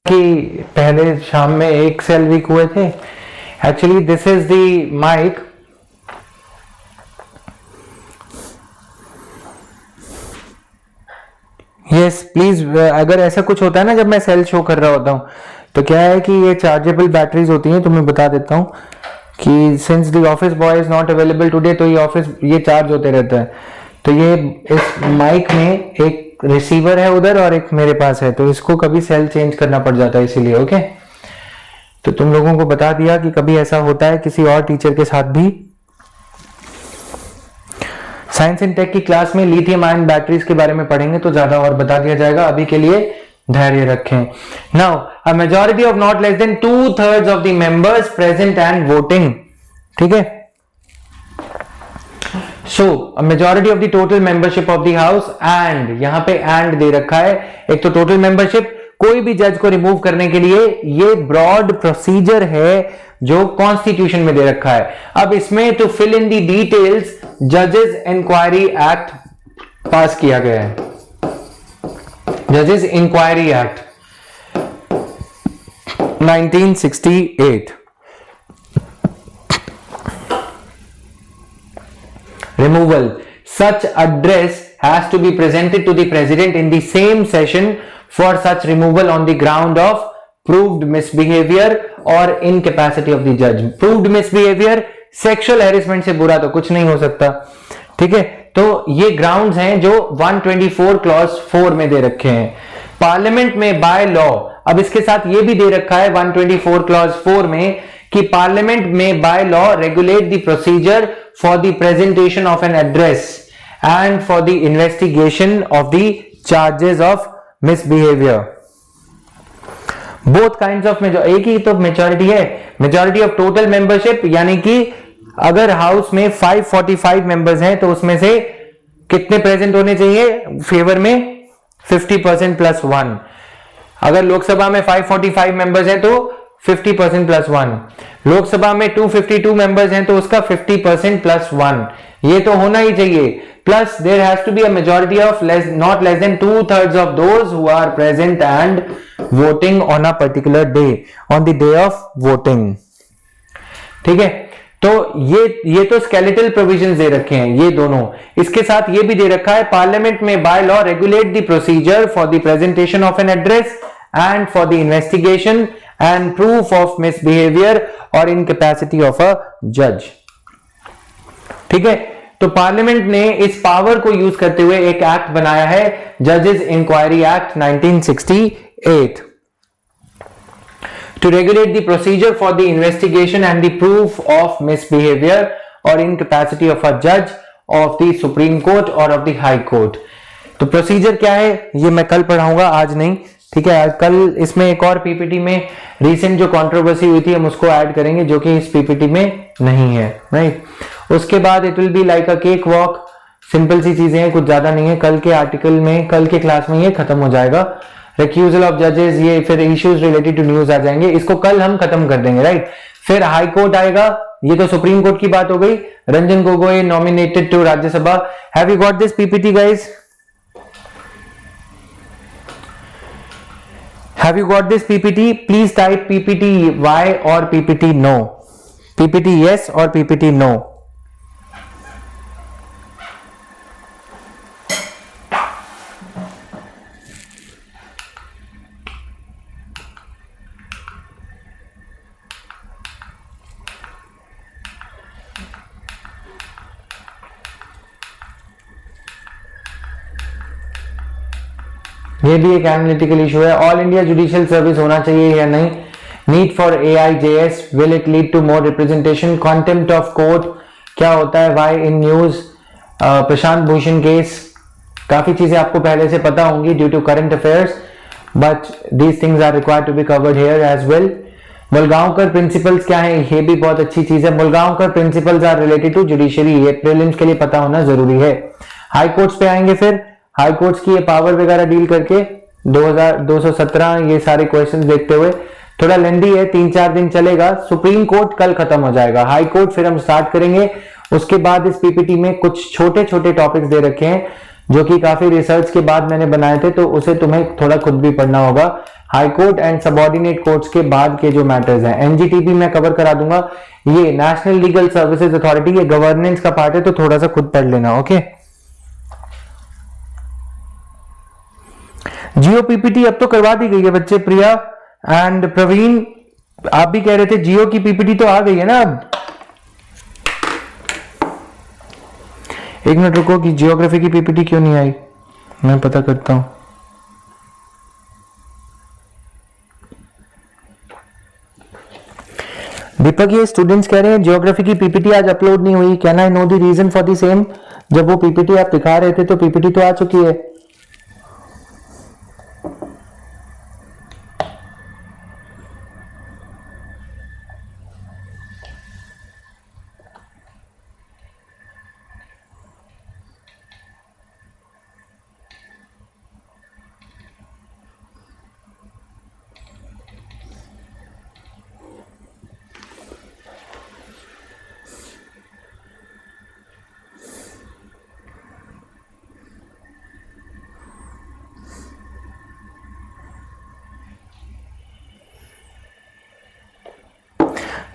कि पहले शाम में एक cell weak हुए थे। Actually this is the mic. Yes please, अगर ऐसा कुछ होता है ना जब मैं सेल शो कर रहा होता हूँ, तो क्या है कि ये चार्जेबल बैटरीज होती हैं। तो मैं बता देता हूँ कि since the office boy is not available today, तो ये चार्ज होते रहता है। तो ये इस माइक में एक रिसीवर है उधर और एक मेरे पास है, तो इसको कभी सेल चेंज करना पड़ जाता है इसीलिए। ओके, तो तुम लोगों को बता दिया कि कभी ऐसा होता है किसी और टीचर के साथ भी। साइंस एंड टेक की क्लास में लिथियम आयन बैटरीज के बारे में पढ़ेंगे तो ज्यादा और बता दिया जाएगा। अभी के लिए धैर्य रखें। Now a majority of not less than 2/3 of the members present and voting. ठीक है, so a majority of the total membership of the house, and यहां पे एंड दे रखा है। एक तो टोटल मेंबरशिप, कोई भी जज को रिमूव करने के लिए ये ब्रॉड प्रोसीजर है जो कॉन्स्टिट्यूशन में दे रखा है। अब इसमें to fill in the details जजेस इंक्वायरी एक्ट पास किया गया है। जजेस inquiry act 1968। Removal. Such address has to be presented to the president in the same session for such removal on the ground of proved misbehavior or incapacity of the judge. Proved misbehavior, sexual harassment से बुरा तो कुछ नहीं हो सकता। ठीक है, तो ये ग्राउंड्स हैं जो 124 क्लॉज 4 में दे रखे हैं। पार्लियामेंट में बाय लॉ, अब इसके साथ ये भी दे रखा है 124 क्लॉज 4 में कि पार्लियामेंट में by law regulate the procedure for the presentation of an address and for the investigation of the charges of misbehaviour. Both kinds of एक ही तो मेजॉरिटी है, मेजॉरिटी ऑफ टोटल मेंबरशिप, यानी कि अगर हाउस में 545 मेंबर्स हैं तो उसमें से कितने प्रेजेंट होने चाहिए फेवर में? 50% प्लस 1। अगर लोकसभा में 545 मेंबर्स हैं तो 50% प्लस 1। लोकसभा में 252 मेंबर्स हैं तो उसका 50% प्लस 1। ये तो होना ही चाहिए। Plus there has to be a majority of not less than 2/3 of those who are present and voting on a particular day, on the day of voting. ठीक है, तो ये तो स्केलेटल प्रोविजंस दे रखे हैं ये दोनों। इसके साथ ये भी दे रखा है पार्लियामेंट में by law regulate the procedure for the presentation of an address and for the investigation and proof of misbehaviour और इनकैपेसिटी ऑफ अ जज। ठीक है, तो पार्लियामेंट ने इस पावर को यूज करते हुए एक एक्ट बनाया है, जजेस inquiry act 1968, to regulate the procedure for the investigation and the proof of misbehavior or incapacity of a judge of the Supreme Court or of the High Court। तो procedure क्या है ये मैं कल पढ़ाऊंगा, आज नहीं। ठीक है, आज कल इसमें एक और पीपीटी में रिसेंट जो कंट्रोवर्सी हुई थी हम उसको ऐड करेंगे जो कि इस पीपीटी में नहीं है, राइट। उसके बाद it will be like a cake walk, simple सी चीजें हैं, कुछ ज्यादा नहीं है। कल के आर्टिकल में, कल के क्लास में ये खत्म हो जाएगा। रिक्यूजल ऑफ जजेस, ये फिर इश्यूज रिलेटेड टू न्यूज आ जाएंगे, इसको कल हम खत्म कर देंगे, राइट। फिर हाई कोर्ट आएगा, ये तो सुप्रीम कोर्ट की बात हो गई। Ranjan Gogoi nominated to Rajya Sabha. Have you got this PPT guys? Have you got this PPT? Please type PPT Y और पीपीटी नो, पीपीटी यस और पीपीटी नो। ये भी एक एनालिटिकल इशू है। ऑल इंडिया जुडिशियल सर्विस होना चाहिए या नहीं? Need for AIJS, will it lead to more representation? Contempt of court क्या होता है? Why in news? Prashant Bhushan case, काफी चीजें आपको पहले से पता होंगी due to current affairs, but these things are required to be covered here as well. Mulgaonkar principles क्या है? ये भी बहुत अच्छी चीज है। Mulgaonkar principles are related to judiciary, ये प्रीलिम्स के लिए पता होना जरूरी है। हाई कोर्ट्स पे आएंगे, फिर हाई कोर्ट्स की ये पावर वगैरह डील करके 2217 ये सारे क्वेश्चंस देखते हुए थोड़ा लेंदी है, 3-4 दिन चलेगा। सुप्रीम कोर्ट कल खत्म हो जाएगा, हाई कोर्ट फिर हम स्टार्ट करेंगे। उसके बाद इस पीपीटी में कुछ छोटे छोटे टॉपिक्स दे रखे हैं जो कि काफी रिसर्च के बाद मैंने बनाए थे, तो उसे तुम्हें थोड़ा खुद भी पढ़ना होगा। High court and subordinate courts के बाद के जो मैटर्स हैं। एनजीटीबी मैं कवर करा दूंगा। ये नेशनल लीगल सर्विसेज अथॉरिटी, ये गवर्नेंस का पार्ट है, तो थोड़ा सा खुद पढ़ लेना। ओके, जियो पीपीटी अब तो करवा दी गई है बच्चे। प्रिया एंड प्रवीण, आप भी कह रहे थे जियो की पीपीटी तो आ गई है ना अब। एक मिनट रुको कि जियोग्राफी की पीपीटी क्यों नहीं आई, मैं पता करता हूं। दीपक, ये स्टूडेंट्स कह रहे हैं जियोग्राफी की पीपीटी आज अपलोड नहीं हुई, can I know the reason for the same? जब वो पीपीटी आप दिखा रहे थे तो पीपीटी तो आ चुकी है।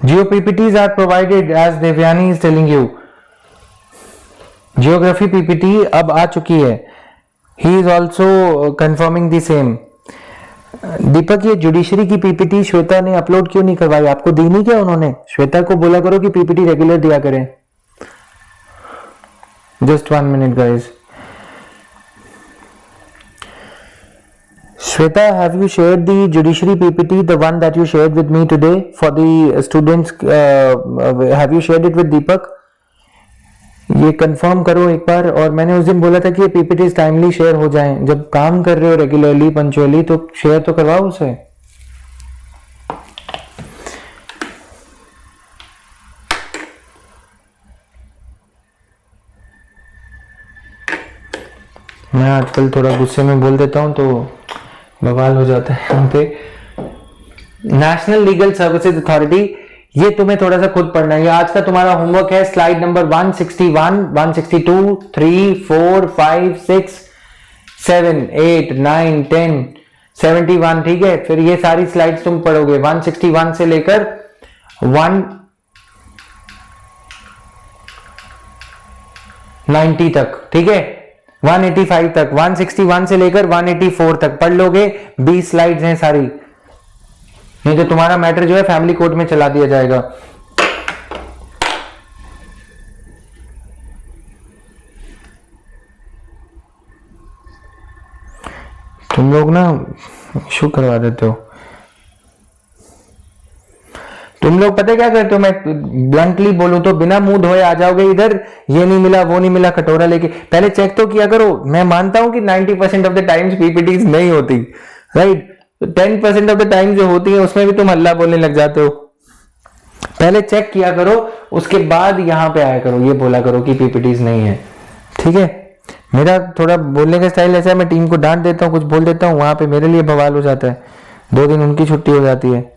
Geo PPTs are provided as Devyani is telling you. Geography PPT अब आ चुकी है। He is also confirming the same. दीपक, ये जुडिशरी की पीपीटी श्वेता ने अपलोड क्यों नहीं करवाई? आपको दी नहीं क्या उन्होंने? श्वेता को बोला करो कि पीपीटी रेगुलर दिया करें। Just 1 minute guys. Shweta, have you shared the judiciary PPT, the one that you shared with me today for the students? Have you shared it with Deepak? ये कंफर्म करो एक बार। और मैंने उस दिन बोला था कि ये पीपीटी टाइमली शेयर हो जाएं। जब काम कर रहे हो रेगुलरली पंचुअली तो शेयर तो करवाओ उसे। मैं आजकल थोड़ा गुस्से में बोल देता हूं तो बवाल हो जाता है यहाँ पे। नेशनल लीगल सर्विसेज अथॉरिटी, ये तुम्हें थोड़ा सा खुद पढ़ना है। ये आज का तुम्हारा होमवर्क है। स्लाइड नंबर 161, 162, 3, 4, 5, 6, 7, 8, 9, 10, 71, ठीक है। फिर ये सारी स्लाइड्स तुम पढ़ोगे 161 से लेकर 190 तक, ठीक है, 185 तक, 161 से लेकर 184 तक पढ़ लोगे। 20 स्लाइड्स हैं सारी, नहीं तो तुम्हारा मैटर जो है फैमिली कोर्ट में चला दिया जाएगा। तुम लोग ना इशू करवा देते हो। तुम लोग पता क्या करते हो, मैं ब्लंटली बोलूं तो बिना मुंह धोए आ जाओगे इधर, ये नहीं मिला वो नहीं मिला कटोरा लेके। पहले चेक तो किया करो। मैं मानता हूं कि 90% ऑफ द टाइम्स पीपीटीज नहीं होती, राइट? 10% ऑफ द टाइम जो होती है उसमें भी तुम हल्ला बोलने लग जाते हो। पहले चेक किया करो, उसके बाद यहां पे आया करो, ये बोला करो कि पीपीटीज नहीं है, ठीक है? मेरा थोड़ा बोलने का स्टाइल ऐसा है, मैं टीम को डांट देता हूँ, कुछ बोल देता हूँ, वहां पे मेरे लिए बवाल हो जाता है। 2 दिन उनकी छुट्टी हो जाती है।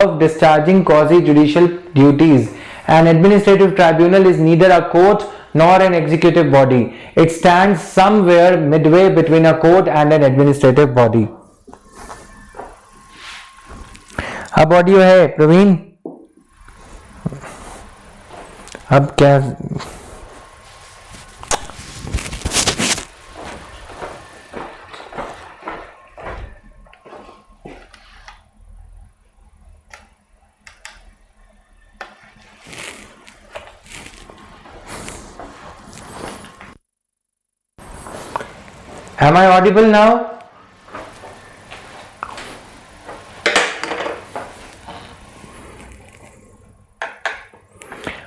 Of discharging quasi judicial duties, an administrative tribunal is neither a court nor an executive body. It stands somewhere midway between a court and an administrative body. अब ऑडियो है प्रवीण, अब क्या? Am I audible now?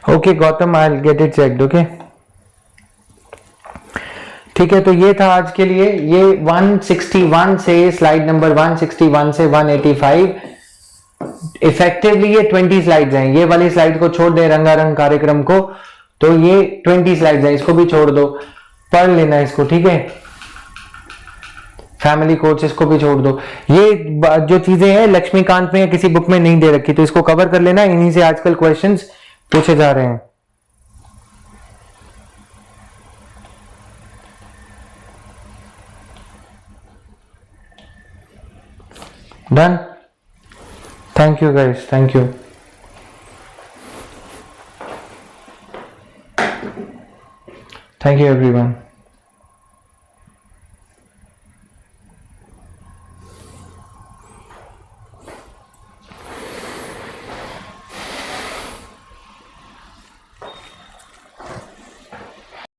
Okay, Gautam, I'll get it checked, okay? ठीक है, तो ये था आज के लिए। ये 161 से स्लाइड नंबर 161 से 185, इफेक्टिवली ये 20 स्लाइड्स हैं। ये वाली स्लाइड को छोड़ दे, रंगारंग कार्यक्रम को, तो ये 20 स्लाइड्स हैं, इसको भी छोड़ दो, पढ़ लेना इसको, ठीक है? फैमिली कोर्ट्स इसको भी छोड़ दो। ये जो चीजें हैं लक्ष्मीकांत में या किसी बुक में नहीं दे रखी, तो इसको कवर कर लेना, इन्हीं से आजकल क्वेश्चंस पूछे जा रहे हैं। Done, thank you guys, thank you. Thank you everyone.